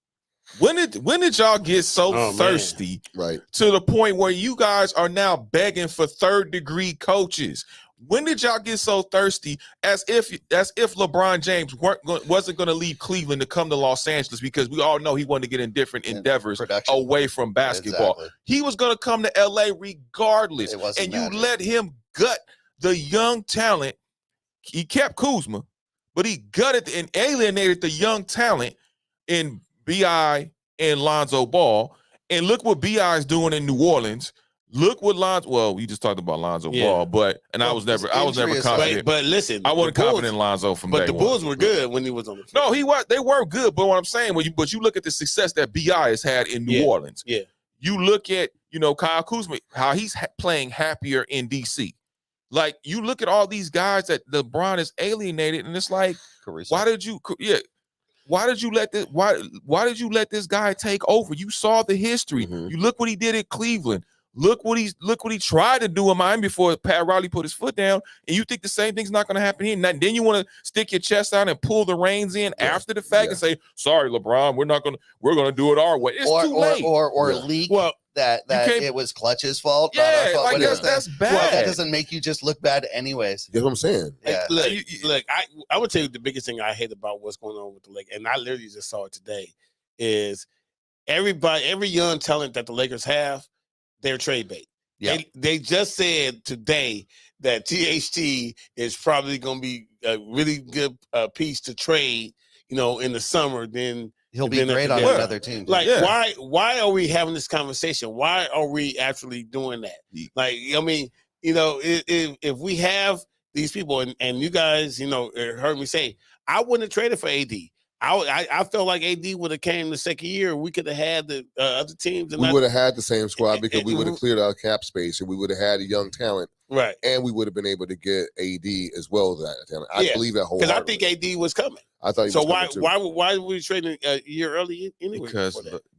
When did y'all get so thirsty to the point where you guys are now begging for third-degree coaches? When did y'all get so thirsty as if LeBron James wasn't going to leave Cleveland to come to Los Angeles, because we all know he wanted to get in different endeavors away from basketball. Exactly. He was going to come to LA regardless, and you let him gut the young talent. He kept Kuzma, but he gutted and alienated the young talent in B.I. and Lonzo Ball. And look what B.I. is doing in New Orleans. Look what we just talked about Lonzo Ball, I was never confident.
But listen,
I wasn't confident in Lonzo from day one.
But the Bulls were good when he was on the field.
No, they weren't good. But what I'm saying, but you look at the success that B.I. has had in New Orleans.
Yeah.
You look at, Kyle Kuzma, how he's playing happier in D.C. Like, you look at all these guys that LeBron is alienated, and it's like, why did you let this guy take over? You saw the history. You look what he did at Cleveland. Look what he tried to do in Miami before Pat Riley put his foot down. And you think the same thing's not going to happen here. Then you want to stick your chest out and pull the reins in after the fact and say, "Sorry, LeBron, we're going to do it our way." It's too late.
Or leak. That it was Clutch's fault.
Yeah, like that's bad.
Well, that doesn't make you just look bad anyways.
That's what I'm saying.
Yeah.
Look, I would tell you the biggest thing I hate about what's going on with the Lakers, and I literally just saw it today, is every young talent that the Lakers have, they're trade bait. Yeah. They just said today that THT is probably going to be a really good piece to trade, in the summer. Then
he'll be great on another team.
Like, why are we having this conversation? Why are we actually doing that? Like, I mean, if we have these people and you guys, heard me say, I wouldn't have traded for AD. I felt like AD would have came the second year. We could have had the other teams. And
we would have had the same squad because we would have cleared our cap space and we would have had a young talent.
Right.
And we would have been able to get AD as well as that talent. I believe that whole.
Because I think AD was coming.
I thought he was coming too.
Why were we trading a year early anyway?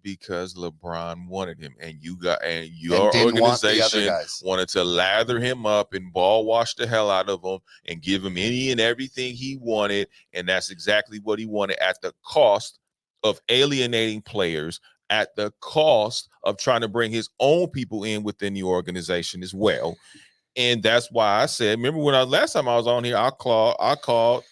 Because LeBron wanted him, and your organization wanted to lather him up and ball wash the hell out of him and give him any and everything he wanted, and that's exactly what he wanted at the cost of alienating players, at the cost of trying to bring his own people in within the organization as well. And that's why I said, remember when last time I was on here, I called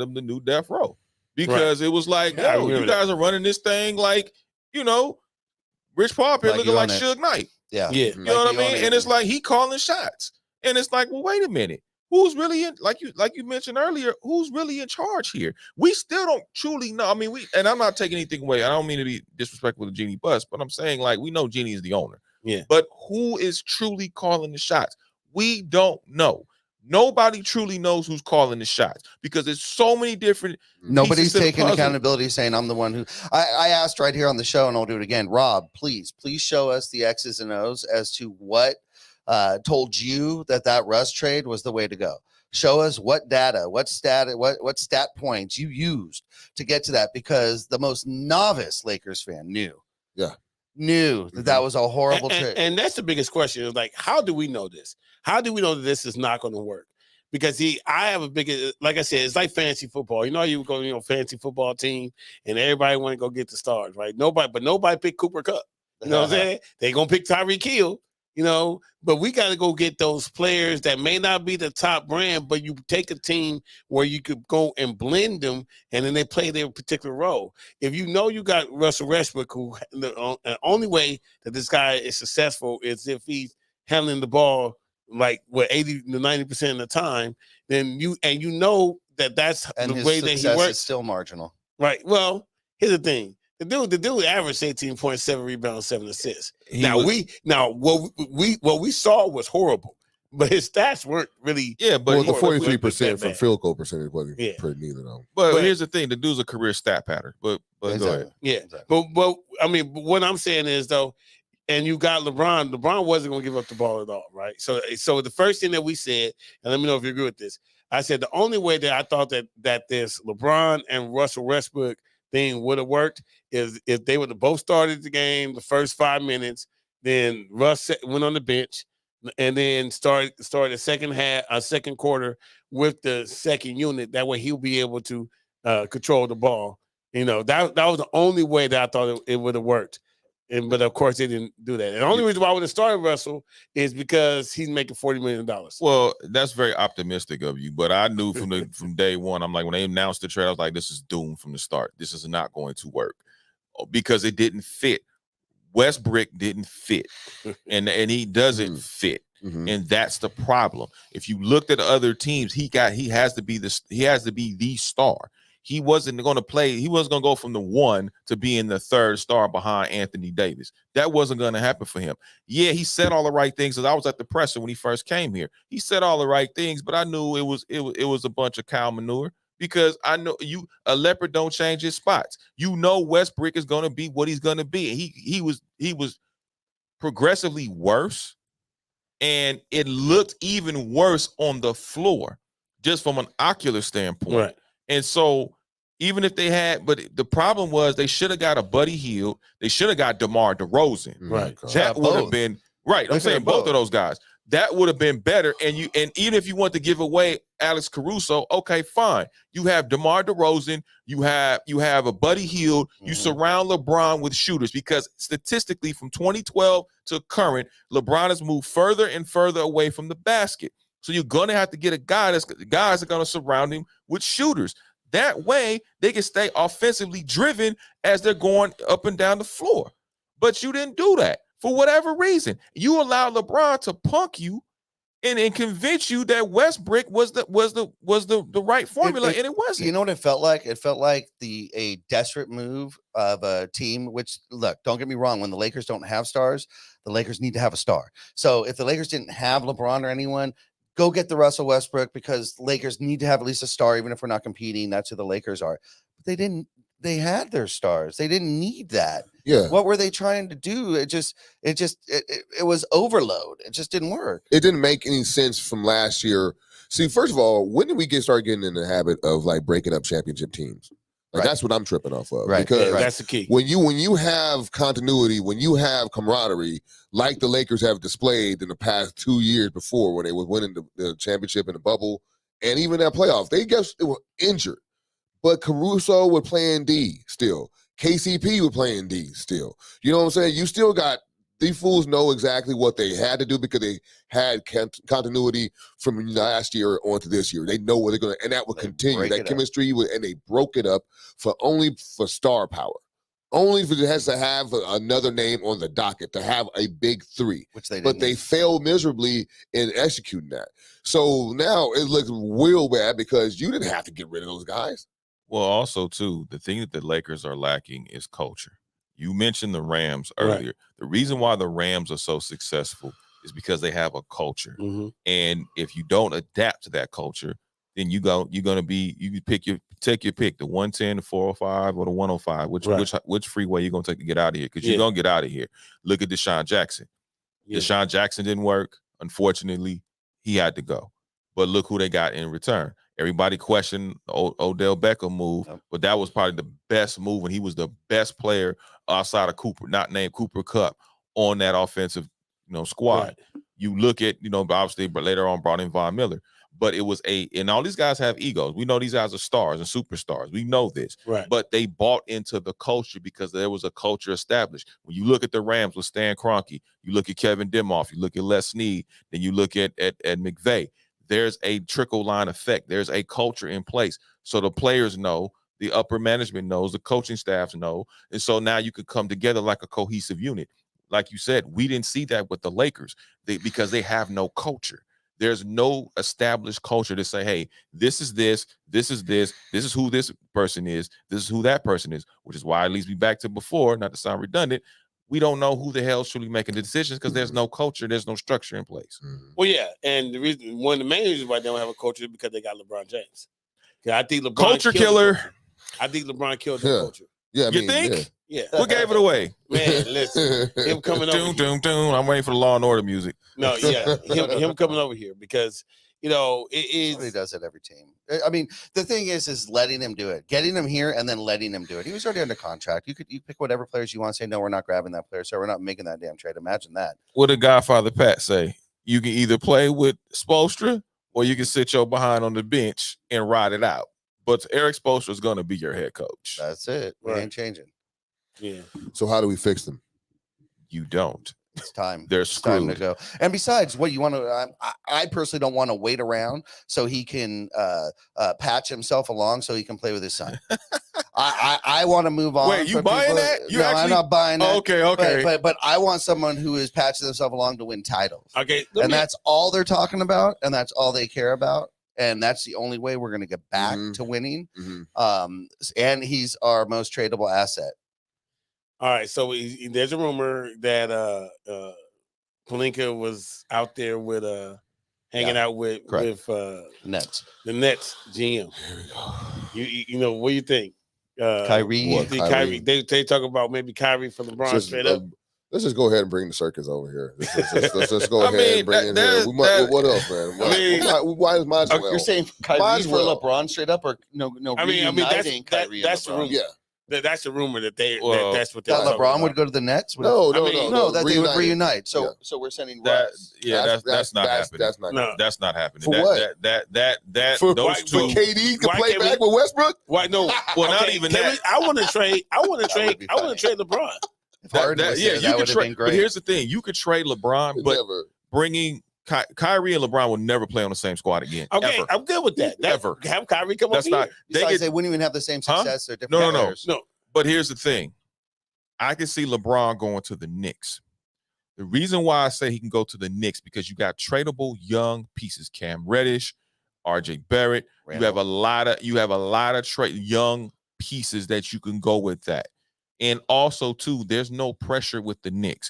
him the new death row. because it was like,
Yeah, I
yo,
remember
you
that.
guys are running this thing like, Rich Paul up here
Like
looking
you
like
own it.
Suge Knight.
Yeah.
Yeah.
You know what I mean? And it's like he calling shots. And it's like, well, wait a minute. Who's really in, like you mentioned earlier, who's really in charge here? We still don't truly know. I mean, and I'm not taking anything away. I don't mean to be disrespectful to Jeannie Buss, but I'm saying, like, we know Jeannie is the owner.
Yeah.
But who is truly calling the shots? We don't know. Nobody truly knows who's calling the shots because there's so many different.
Nobody's
pieces to the
taking
puzzle.
accountability, saying I'm the one who I asked right here on the show, and I'll do it again. Rob, please show us the X's and O's as to what told you that Russ trade was the way to go. Show us what data, what stat points you used to get to that, because the most novice Lakers fan knew that was a horrible trade.
And that's the biggest question is, like, how do we know this? How do we know that this is not going to work? Because I have a big, like I said, it's like fantasy football. You know, you go to fantasy football team and everybody want to go get the stars, right? Nobody pick Cooper Kupp. You know what I'm saying? They gonna pick Tyreek Hill. But we got to go get those players that may not be the top brand, but you take a team where you could go and blend them, and then they play their particular role. If you know you got Russell Westbrook, who the only way that this guy is successful is if he's handling the ball like 80 to 90% of the time, then you know that's
and
the
his
way that he
success
works.
is still marginal.
Right. Well, here's the thing. The dude averaged 18.7 rebounds, 7 assists. What we saw was horrible, but his stats weren't really.
Yeah, but
the
horrible.
43% from field goal percentage wasn't pretty neither though.
But here's the thing: the dude's a career stat pattern. But
Exactly.
go ahead.
Yeah,
Exactly.
but I mean, what I'm saying is though, and you got LeBron. LeBron wasn't going to give up the ball at all, right? So the first thing that we said, and let me know if you agree with this. I said the only way that I thought that this LeBron and Russell Westbrook thing would have worked is if they would have both started the game the first 5 minutes, then Russ went on the bench, and then started the second quarter with the second unit. That way he'll be able to control the ball. That was the only way that I thought it would have worked. But of course they didn't do that. And the only reason why I would have started Russell is because he's making $40 million.
Well, that's very optimistic of you, but I knew from day one. I'm like, when they announced the trade, I was like, this is doomed from the start. This is not going to work because it didn't fit. Westbrook didn't fit, and he doesn't fit, and that's the problem. If you looked at other teams, he has to be the star. He wasn't going to play. He wasn't going to go from the 1 to being the third star behind Anthony Davis. That wasn't going to happen for him. Yeah, he said all the right things. As I was at the presser when he first came here, he said all the right things, but I knew it was a bunch of cow manure because I know a leopard don't change his spots. Westbrook is going to be what he's going to be. He was progressively worse, and it looked even worse on the floor, just from an ocular standpoint.
Right.
And so even if they had, but the problem was they should have got a Buddy Hield. They should have got DeMar DeRozan.
Right.
That would have been right. I'm saying both of those guys. That would have been better. And even if you want to give away Alex Caruso, okay, fine. You have DeMar DeRozan. You have a Buddy Hield. You surround LeBron with shooters because statistically, from 2012 to current, LeBron has moved further and further away from the basket. So you're going to have to get a guy guys are going to surround him with shooters. That way they can stay offensively driven as they're going up and down the floor. But you didn't do that for whatever reason. You allowed LeBron to punk you and convince you that Westbrook was the right formula, and it wasn't.
You know what it felt like? It felt like a desperate move of a team. Which, look, don't get me wrong. When the Lakers don't have stars, the Lakers need to have a star. So if the Lakers didn't have LeBron or anyone, go get the Russell Westbrook, because Lakers need to have at least a star, even if we're not competing. That's who the Lakers are. But they didn't. They had their stars. They didn't need that.
Yeah.
What were they trying to do? It was overload. It just didn't work.
It didn't make any sense from last year. See, first of all, when did we start getting in the habit of like breaking up championship teams? Like
Right.
That's what I'm tripping off of.
Right.
Because
That's the key.
when you have continuity, when you have camaraderie, like the Lakers have displayed in the past 2 years before, when they were winning the championship in the bubble, and even that playoff, they were injured. But Caruso would play in D still. KCP would play in D still. You know what I'm saying? You still got these fools know exactly what they had to do because they had continuity from last year on to this year. They know what they're going to, and that will continue. That chemistry, and they broke it up only for star power. Only if it has to have another name on the docket to have a big three.
Which they didn't.
But they failed miserably in executing that. So now it looks real bad because you didn't have to get rid of those guys.
Well, also, too, the thing that the Lakers are lacking is culture. You mentioned the Rams earlier. Right. The reason why the Rams are so successful is because they have a culture.
Mm-hmm.
And if you don't adapt to that culture, then you take your pick, the 110, the 405, or the 105. Which freeway you're gonna take to get out of here? Because you're gonna get out of here. Look at Deshawn Jackson. Yeah. Deshawn Jackson didn't work. Unfortunately, he had to go. But look who they got in return. Everybody questioned Odell Beckham move, but that was probably the best move, and he was the best player outside of Cooper, not named Cooper Kupp, on that offensive, squad.
Right.
You look at, obviously, but later on brought in Von Miller. But it was and all these guys have egos. We know these guys are stars and superstars. We know this.
Right.
But they bought into the culture because there was a culture established. When you look at the Rams with Stan Kroenke, you look at Kevin Demoff, you look at Les Snead, then you look at McVay. There's a trickle line effect. There's a culture in place. So the players know, the upper management knows, the coaching staffs know. And so now you could come together like a cohesive unit. Like you said, we didn't see that with the Lakers because they have no culture. There's no established culture to say, hey, this is this, this is this, this is who this person is, this is who that person is, which is why it leads me back to before, not to sound redundant, we don't know who the hell is truly making the decisions because there's no culture, there's no structure in place.
Well, yeah, and one of the main reasons why they don't have a culture is because they got LeBron James. I think LeBron
culture killer.
I think LeBron killed the culture.
Yeah,
you think?
Yeah.
What gave it away?
Man, listen, him coming over.
Doom. I'm waiting for the Law and Order music.
No, yeah, him coming over here because it is.
Somebody does it every team. I mean, the thing is letting him do it, getting him here, and then letting him do it. He was already under contract. You pick whatever players you want. Say no, we're not grabbing that player, so we're not making that damn trade. Imagine that.
What did Godfather Pat say? You can either play with Spoelstra or you can sit your behind on the bench and ride it out. But Eric Spoelstra is going to be your head coach.
That's it. Right. It ain't changing.
Yeah.
So how do we fix them?
You don't.
It's time.
They're screwed.
Time to go. And besides, what you want to, I personally don't want to wait around so he can patch himself along so he can play with his son. I want to move on.
Wait, you buying that?
I'm not buying that.
Okay.
But I want someone who is patching themselves along to win titles.
Okay.
That's all they're talking about, and that's all they care about. And that's the only way we're going to get back to winning. Mm-hmm. And he's our most tradable asset.
All right, so there's a rumor that Pelinka was out there with hanging out with
Nets,
the Nets GM.
Here we go.
What do you think?
Kyrie.
Kyrie. They talk about maybe Kyrie for LeBron straight up.
Let's just go ahead and bring the circus over here. Let's just go ahead and bring it in here. What else, man? Why is mine?
You're saying Kyrie for LeBron straight up, or no?
I mean that's the rumor.
Yeah.
That's the rumor that that's what they
that LeBron would go to the Nets.
No,
that they would reunite. So we're sending
Russ. That's not happening. That's not happening.
For what?
Those two.
For KD can play back with Westbrook.
Why no?
Well, not even that.
I want to trade LeBron.
You could trade. But here's the thing: you could trade LeBron, but bringing Kyrie and LeBron will never play on the same squad again.
Okay,
ever.
I'm good with that.
Ever
have Kyrie come
That's
up
not.
here.
They wouldn't even have the same success. They're different players.
No.
But here's the thing: I can see LeBron going to the Knicks. The reason why I say he can go to the Knicks because you got tradable young pieces: Cam Reddish, R.J. Barrett. Randall. You have a lot of young pieces that you can go with that. And also, too, there's no pressure with the Knicks.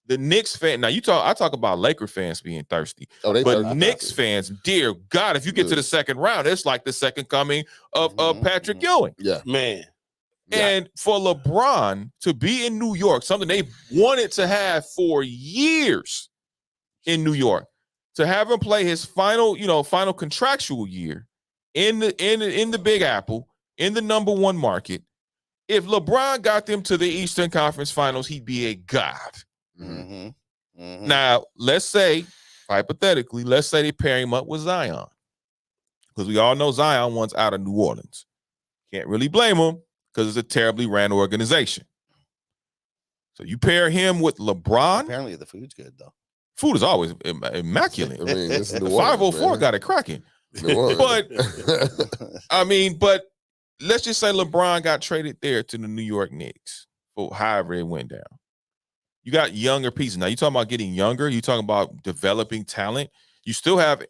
The Knicks fan, now I talk about Laker fans being thirsty, but Knicks fans, dear God, if you get to the second round, it's like the second coming of Patrick Ewing.
Yeah,
man.
And for LeBron to be in New York, something they wanted to have for years in New York, to have him play his final contractual year in the Big Apple, in the number one market. If LeBron got them to the Eastern Conference Finals, he'd be a god.
Mm-hmm. Mm-hmm.
Now, let's say, hypothetically, they pair him up with Zion. Because we all know Zion wants out of New Orleans. Can't really blame him because it's a terribly ran organization. So you pair him with LeBron.
Apparently the food's good though.
Food is always immaculate.
I mean, this is
The
New Orleans,
504
man.
got it cracking.
New Orleans.
But let's just say LeBron got traded there to the New York Knicks for however it went down. You got younger pieces. Now you talking about getting younger. You talking about developing talent. You still have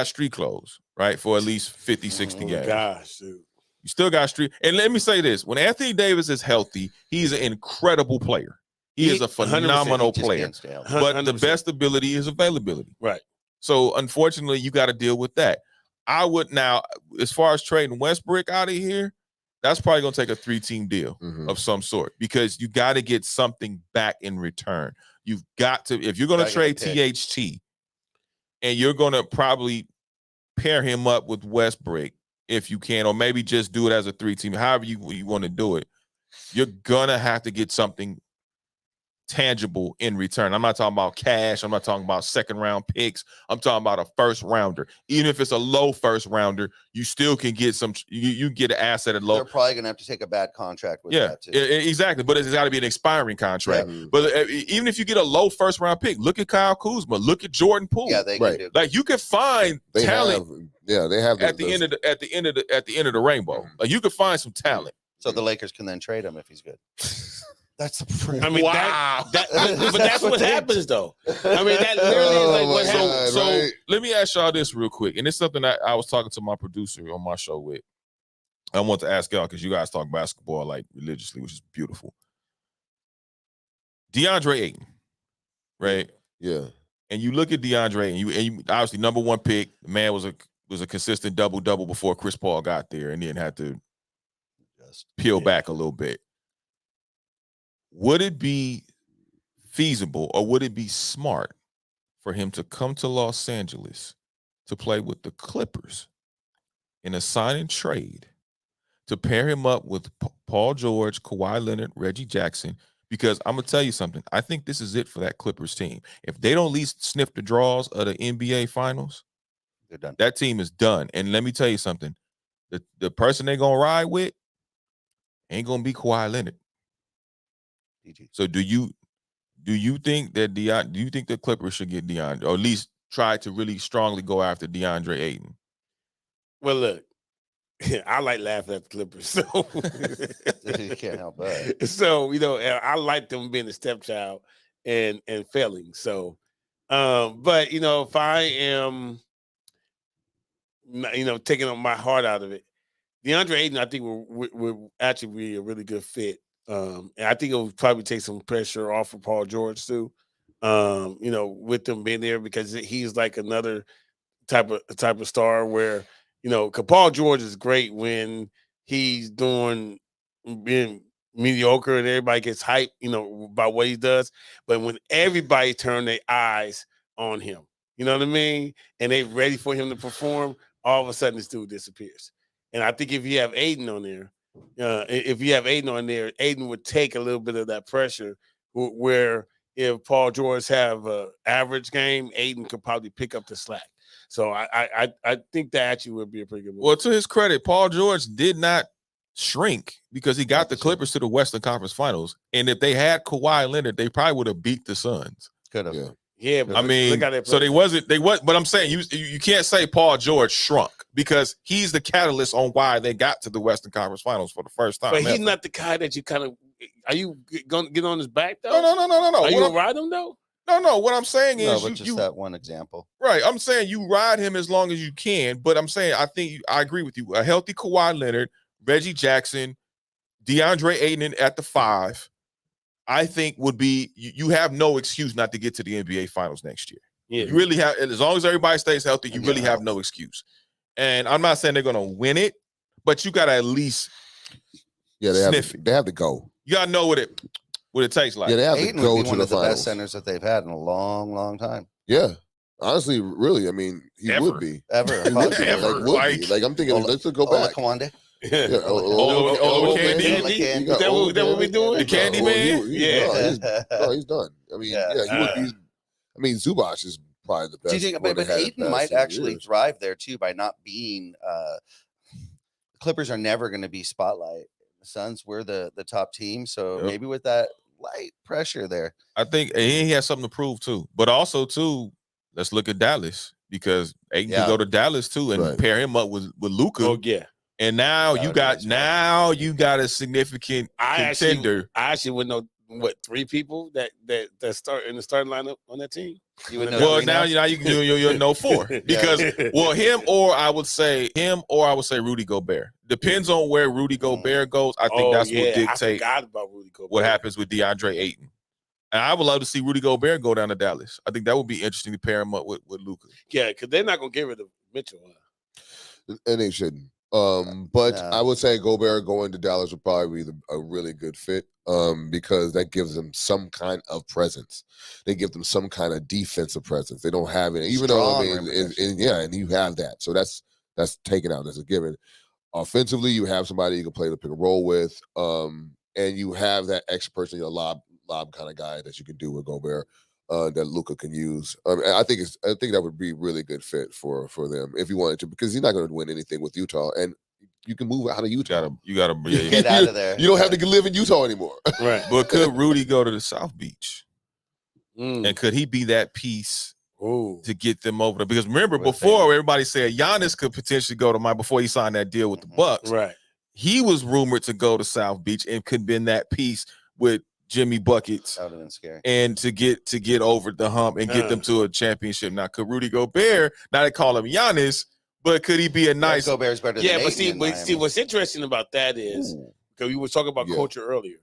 street clothes, right? For at least 50, 60 games.
Gosh, dude.
You still got street. And let me say this: when Anthony Davis is healthy, he's an incredible player. He is a phenomenal player. But the best ability is availability.
Right.
So unfortunately, you got to deal with that. I would now, as far as trading Westbrook out of here, that's probably going to take a 3-team deal of some sort because you got to get something back in return. You've got to, if you're going to trade THT and you're going to probably pair him up with Westbrook if you can, or maybe just do it as a 3-team, however you want to do it, you're going to have to get something tangible in return. I'm not talking about cash. I'm not talking about second round picks. I'm talking about a first rounder. Even if it's a low first rounder, you still can get some. You get an asset at low.
They're probably gonna have to take a bad contract with that too.
Exactly. But it's got to be an expiring contract.
Yeah.
But even if you get a low first round pick, look at Kyle Kuzma. Look at Jordan Poole.
Yeah, they can do.
Like you can find talent.
They have
at the end of the rainbow. Like you can find some talent.
So the Lakers can then trade him if he's good. That's the
I mean,
wow.
but that's what happens, though. I mean, that literally is like what happens.
So let me ask y'all this real quick, and it's something that I was talking to my producer on my show with. I want to ask y'all because you guys talk basketball like religiously, which is beautiful. Deandre Ayton, right?
Yeah.
And you look at Deandre, and you obviously number one pick. The man was a consistent double before Chris Paul got there, and then had to peel back a little bit. Would it be feasible or would it be smart for him to come to Los Angeles to play with the Clippers in a sign and trade to pair him up with Paul George, Kawhi Leonard, Reggie Jackson? Because I'm going to tell you something. I think this is it for that Clippers team. If they don't at least sniff the draws of the NBA Finals,
they're done.
That team is done. And let me tell you something. The person they're going to ride with ain't going to be Kawhi Leonard. So do you think that the Clippers should get DeAndre, or at least try to really strongly go after DeAndre Ayton?
Well, look, I like laughing at the Clippers, so
you can't help that.
So I like them being the stepchild and failing. So, but if I am, taking my heart out of it, DeAndre Ayton, I think will actually be a really good fit. And I think it will probably take some pressure off of Paul George too, with them being there, because he's like another type of star where, Paul George is great when he's being mediocre and everybody gets hyped, about what he does. But when everybody turn their eyes on him, you know what I mean? And they're ready for him to perform, all of a sudden this dude disappears. And I think if you have Ayton on there, Ayton would take a little bit of that pressure, where if Paul George have an average game, Ayton could probably pick up the slack. So I think that actually would be a pretty good move.
Well, to his credit, Paul George did not shrink because he got the Clippers to the Western Conference Finals. And if they had Kawhi Leonard, they probably would have beat the Suns.
Could have.
Yeah, but
I mean, so but I'm saying you can't say Paul George shrunk, because he's the catalyst on why they got to the Western Conference Finals for the first time.
But he's not the guy that you kind of, are you going to get on his back though?
No.
Are you going to ride him though?
No. What I'm saying is
that one example.
Right. I'm saying you ride him as long as you can, but I'm saying I agree with you. A healthy Kawhi Leonard, Reggie Jackson, DeAndre Ayton at the 5, I think would be, you have no excuse not to get to the NBA Finals next year.
Yeah.
You really have, as long as everybody stays healthy, you really have no excuse. And I'm not saying they're going to win it, but you got to at least sniff it.
They have to go.
You got to know what it tastes like.
Yeah, they have
Ayton
to go
would be
to
one
the
of the
finals.
best centers that they've had in a long, long time.
Yeah. Honestly, really, I mean, he would be.
Ever.
He would be. Like, I'm thinking, let's go back.
Kawande.
Yeah,
Candy.
Is that what we doing?
The Candy Man?
He's done. I mean, he would be. I mean, Zubac is probably the best.
Do you think, but Ayton might actually thrive there too by not being. The Clippers are never going to be spotlight. The Suns were the top team, so maybe with that light pressure there.
I think he has something to prove too. But also too, let's look at Dallas because Ayton could go to Dallas too and pair him up with Luka.
Oh yeah.
And now you got a significant contender.
I actually would know what 3 people that start in the starting lineup on that team.
You would know.
Well, now you can do you'll know 4 because him or I would say Rudy Gobert. Depends on where Rudy Gobert goes. I think that's what dictates what happens with Deandre Ayton. And I would love to see Rudy Gobert go down to Dallas. I think that would be interesting to pair him up with Luka.
Yeah, because they're not gonna get rid of Mitchell.
And they shouldn't. But I would say Gobert going to Dallas would probably be a really good fit because that gives them some kind of presence. They give them some kind of defensive presence. They don't have it, even though and you have that. So that's taken out as a given. Offensively, you have somebody you can play the pick and roll with, and you have that extra person, lob kind of guy that you can do with Gobert. That Luka can use. I think that would be a really good fit for them if you wanted to, because he's not going to win anything with Utah, and you can move out of Utah.
You gotta
get out of there.
You don't have to live in Utah anymore.
Right.
But could Rudy go to the South Beach? And could he be that piece to get them over there? Because remember, before everybody said Giannis could potentially go to before he signed that deal with the Bucks.
Right.
He was rumored to go to South Beach and could have been that piece with Jimmy buckets,
that would have been scary.
And to get over the hump and get them to a championship. Now, could Rudy Gobert? Now they call him Giannis, but could he be a nice?
Gobert's better. Than
but see, what's interesting about that is because we were talking about culture earlier,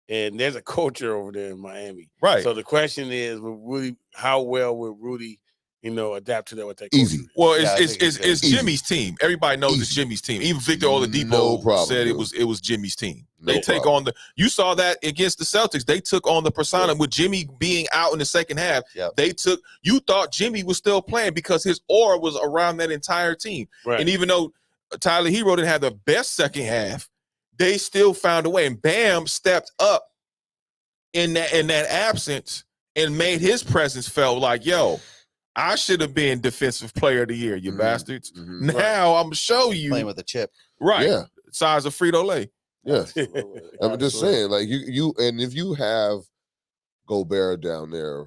and there's a culture over there in Miami,
right?
So the question is, how well will Rudy, adapt to that with that culture?
Easy.
Well, it's Jimmy's team. Everybody knows it's Jimmy's team. Even Victor Oladipo said it was Jimmy's team. They take on you saw that against the Celtics. They took on the persona with Jimmy being out in the second half. Yep. You thought Jimmy was still playing because his aura was around that entire team. Right. And even though Tyler Hero didn't have the best second half, they still found a way. And Bam stepped up in that absence and made his presence felt like, yo, I should have been defensive player of the year, you bastards. Now I'm gonna show you
playing with a chip.
Right. Yeah.
Size of Frito-Lay.
Yeah. I'm just saying, like you and if you have Gobert down there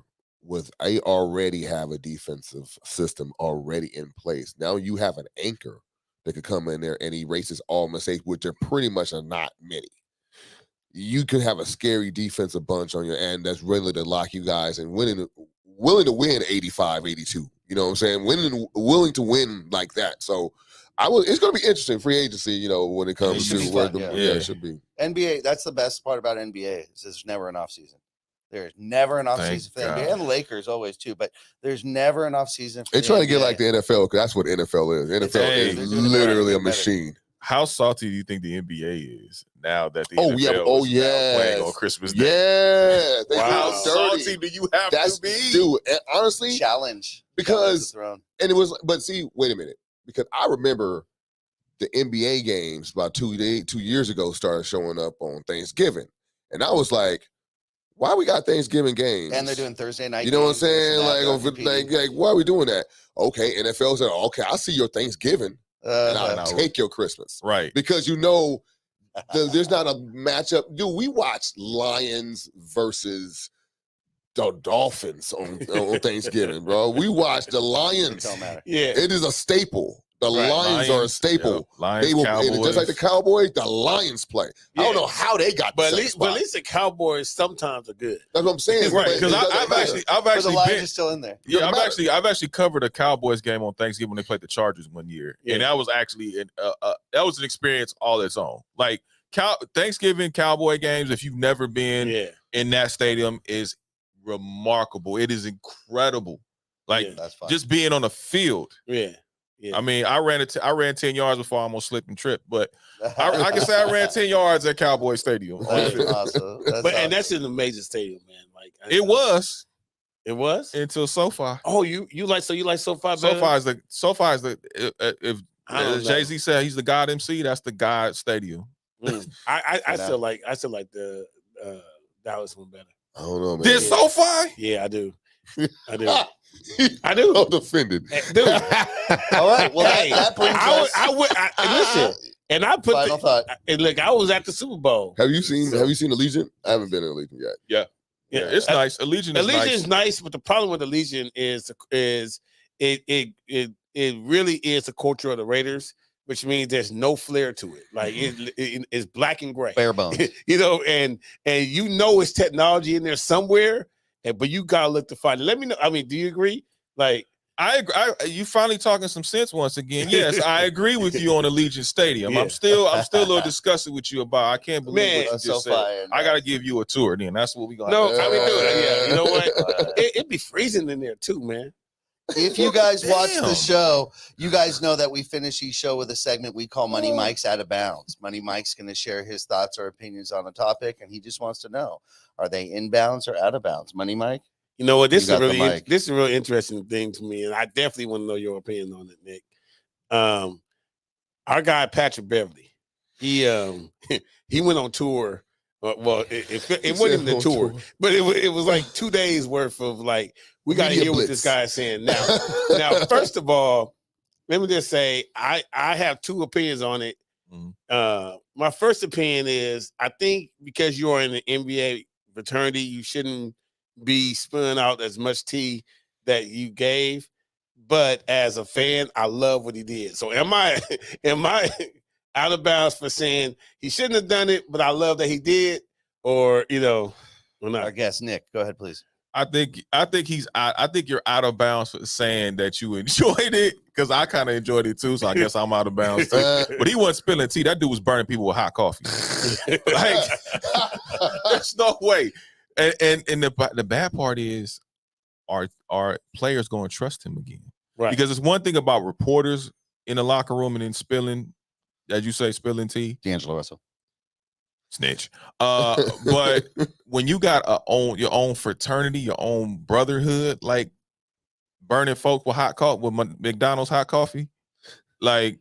I already have a defensive system already in place. Now you have an anchor that could come in there and erases all mistakes, which are pretty much not many. You can have a scary defensive bunch on your end that's ready to lock you guys and willing to win 85-82. You know what I'm saying? Willing to win like that. So it's going to be interesting free agency, when it comes to where it should be.
NBA, that's the best part about NBA is there's never an off season. There's never an off season for the NBA, and the Lakers always too, but there's never an off season for
They're trying to get like the NFL, because that's what NFL is. NFL is literally a machine.
How salty do you think the NBA is now that the NFL is playing on Christmas Day?
Yeah.
How salty do you have to be?
Dude, honestly,
challenge.
Because, and it was, but see, wait a minute. Because I remember the NBA games about 2 years ago started showing up on Thanksgiving. And I was like, why we got Thanksgiving games?
And they're doing Thursday night
You know what I'm saying? Like, why are we doing that? Okay, NFL said, okay, I'll see your Thanksgiving. And I'll take your Christmas.
Right.
Because there's not a matchup. Dude, we watched Lions versus the Dolphins on Thanksgiving, bro. We watched the Lions.
Don't matter.
Yeah. It is a staple. The Lions are a staple.
Yeah. Lions, Cowboys.
Just like the Cowboys, the Lions play. Yeah. I don't know how they got
but at least the Cowboys sometimes are good.
That's what I'm saying.
Right. Because I've actually
the Lions are still in there.
Yeah, I've actually covered a Cowboys game on Thanksgiving when they played the Chargers one year. Yeah. And that was actually that was an experience all its own. Like Thanksgiving Cowboy games, if you've never been in that stadium, is remarkable. It is incredible. Like just being on the field.
Yeah. Yeah.
I mean, I ran 10 yards before I almost slipped and tripped, but I can say I ran 10 yards at Cowboy Stadium.
That's awesome.
And that's an amazing stadium, man. Like
it was
until
SoFi.
Oh, you like SoFi better?
SoFi is if Jay-Z said he's the God MC, that's the God Stadium.
I still like the Dallas one better.
I don't know, man.
Did SoFi?
Yeah, I do. I do.
I'm offended.
Dude.
All right. Well, that brings us.
Listen, And I put
Final thought.
And look, I was at the Super Bowl.
Have you seen Allegiant? I haven't been in Allegiant yet.
Yeah, it's nice. Allegiant
is nice, but the problem with Allegiant is it really is the culture of the Raiders, which means there's no flair to it. Like it's black and gray,
bare bones.
and it's technology in there somewhere, but you gotta look to find it. Let me know. I mean, do you agree? Like.
I agree. You finally talking some sense once again. Yes, I agree with you on Allegiant Stadium.
Yeah.
I'm still a little disgusted with you about. I can't believe what you just said.
Fire,
I got to give you a tour. Then that's what we gonna.
No, I mean, dude, you know what? It'd be freezing in there too, man.
If you guys watch the show, you guys know that we finish each show with a segment we call Money Mike's Out of Bounds. Money Mike's going to share his thoughts or opinions on a topic, and he just wants to know: are they in bounds or out of bounds? Money Mike.
You know what? This is a really interesting thing to me, and I definitely want to know your opinion on it, Nick. Our guy Patrick Beverly, he went on tour. Well, it wasn't even a tour, but it was like 2 days worth of like we got to hear what this guy is saying now. Now, first of all, let me just say I have two opinions on it. My first opinion is I think because you're in the NBA fraternity, you shouldn't be spilling out as much tea that you gave, but as a fan, I love what he did. So am I out of bounds for saying he shouldn't have done it, but I love that he did, or or not?
Our guest Nick, go ahead, please.
I think you're out of bounds for saying that you enjoyed it because I kind of enjoyed it too. So I guess I'm out of bounds too. But he wasn't spilling tea. That dude was burning people with hot coffee. Like, there's no way. And the bad part is, are players going to trust him again?
Right.
Because it's one thing about reporters in the locker room and then spilling, as you say, spilling tea.
D'Angelo Russell.
Snitch. But when you got your own fraternity, your own brotherhood, like burning folk with McDonald's hot coffee, like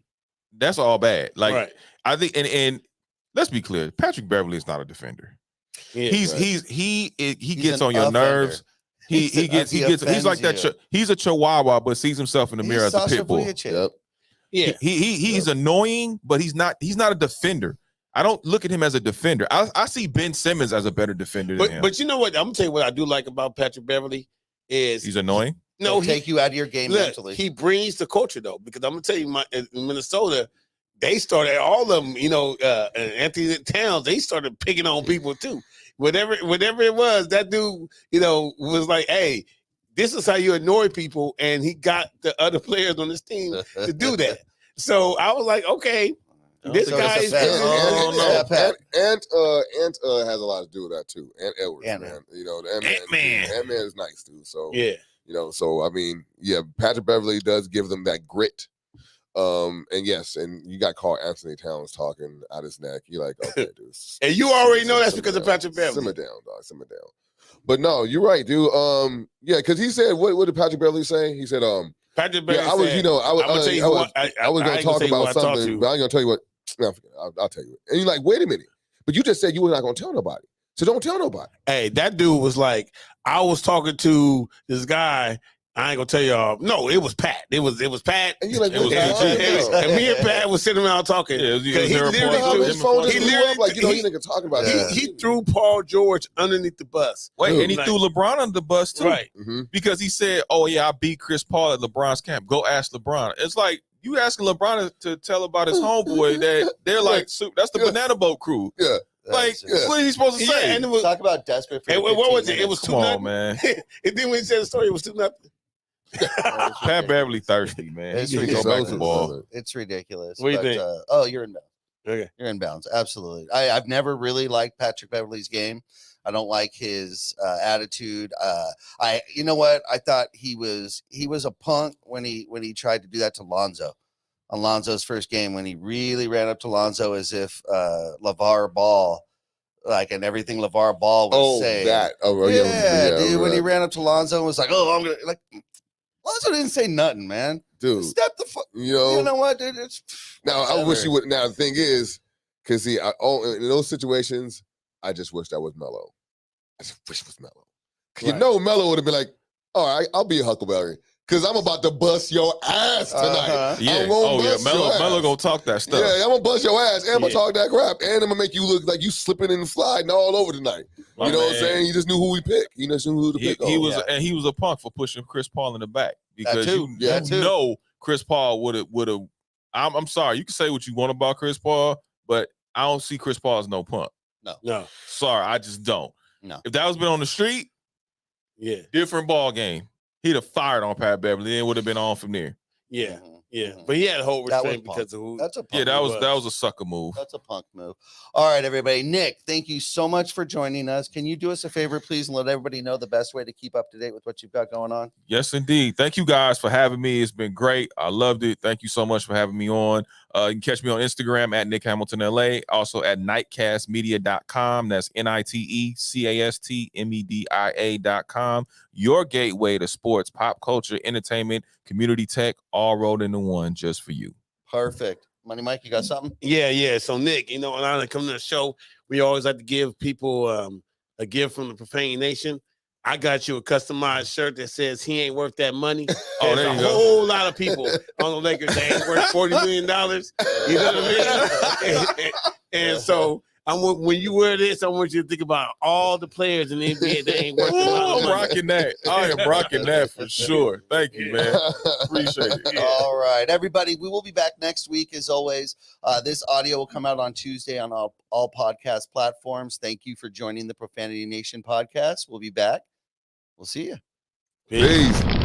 that's all bad. Like
right.
I think, and let's be clear, Patrick Beverly is not a defender.
Yeah,
he gets on your nerves. He's like that. He's a chihuahua, but sees himself in the mirror as a pit bull.
Yep.
Yeah,
he's annoying, but he's not a defender. I don't look at him as a defender. I see Ben Simmons as a better defender than him.
But you know what? I'm gonna tell you what I do like about Patrick Beverly is
he's annoying.
No,
he'll take you out of your game mentally.
He brings the culture though, because I'm gonna tell you, in Minnesota, they started all of them. Anthony Towns, they started picking on people too. Whatever it was, that dude, was like, hey, this is how you annoy people, and he got the other players on his team to do that. So I was like, okay, this guy is.
Ant has a lot to do with that too. Ant Edwards, man. Ant-Man is nice too. So
yeah,
so I mean, yeah, Patrick Beverly does give them that grit. And yes, and you got called Anthony Towns talking out his neck. You're like, okay, dude.
And you already know that's because of Patrick Beverly.
Simmer down, dog. Simmer down. But no, you're right, dude. Yeah, because he said, what did Patrick Beverly say? He said,
Patrick Beverly.
Yeah, I was,
said,
I was gonna talk about something, but I'm gonna tell you what. No, I'll tell you it. And you're like, wait a minute, but you just said you were not gonna tell nobody, so don't tell nobody.
Hey, that dude was like, I was talking to this guy. I ain't gonna tell y'all. No, it was Pat. It was Pat.
And you like,
and me and Pat was sitting around talking.
Yeah, he literally
he threw Paul George underneath the bus.
Wait, and he threw LeBron under the bus too,
right?
Because he said, "Oh yeah, I beat Chris Paul at LeBron's camp. Go ask LeBron." It's like you asking LeBron to tell about his homeboy that they're like, that's the Banana Boat crew.
Yeah.
Like, what are you supposed to say?
And it was,
talk about desperate. For
what was it? It was 2-0,
come on, man.
And then when he said the story, it was 2-0.
Pat Beverly thirsty, man.
It's
he
ridiculous.
Go back to the ball.
It's ridiculous.
What do you think?
You're in bounds.
Okay,
you're in bounds. Absolutely. I've never really liked Patrick Beverly's game. I don't like his attitude. You know what? I thought he was a punk when he tried to do that to Lonzo on Lonzo's first game, when he really ran up to Lonzo as if LeVar Ball. And everything LeVar Ball was saying. Dude. When he ran up to Lonzo and was like, "Oh, I'm gonna like." Lonzo didn't say nothing, man.
Dude,
step the fuck.
You know
what, dude? It's
now. I wish you would. Now the thing is, because see, in those situations, I just wish that was Melo. I just wish it was Melo. Right. Melo would have been like, "All right, I'll be a Huckleberry." because I'm about to bust your ass tonight.
Yeah.
I'm gonna bust your
Melo
ass.
gonna talk that stuff.
Yeah, I'm gonna bust your ass, and I'm gonna talk that crap, and I'm gonna make you look like you slipping and sliding all over tonight. You know what I'm saying? You just knew who we picked. You just knew who to pick.
He was a punk for pushing Chris Paul in the back because you know Chris Paul would have. I'm sorry, you can say what you want about Chris Paul, but I don't see Chris Paul as no punk.
No.
Sorry, I just don't.
No.
If that was been on the street, different ball game. He'd have fired on Pat Beverly, then it would have been on from there.
Yeah. Yeah, but he had a whole restraint because of who.
That's a punk
that was a sucker move.
That's a punk move. All right, everybody. Nick, thank you so much for joining us. Can you do us a favor, please, and let everybody know the best way to keep up to date with what you've got going on?
Yes, indeed. Thank you guys for having me. It's been great. I loved it. Thank you so much for having me on. You can catch me on Instagram at Nick Hamilton LA, also at nightcastmedia.com. That's NITECASTMEDIA.com. Your gateway to sports, pop culture, entertainment, community tech, all rolled into one just for you.
Perfect. Money Mike, you got something?
Yeah. So Nick, when I come to the show, we always like to give people a gift from the Profane Nation. I got you a customized shirt that says he ain't worth that money. There's a whole lot of people on the Lakers that ain't worth $40 million. You know what I mean? And so when you wear this, I want you to think about all the players in the NBA that ain't worth
I'm rocking that. I am rocking that for sure. Thank you, man. Appreciate it.
Yeah. All right, everybody. We will be back next week, as always. This audio will come out on Tuesday on all podcast platforms. Thank you for joining the Profanity Nation podcast. We'll be back. We'll see you.
Peace.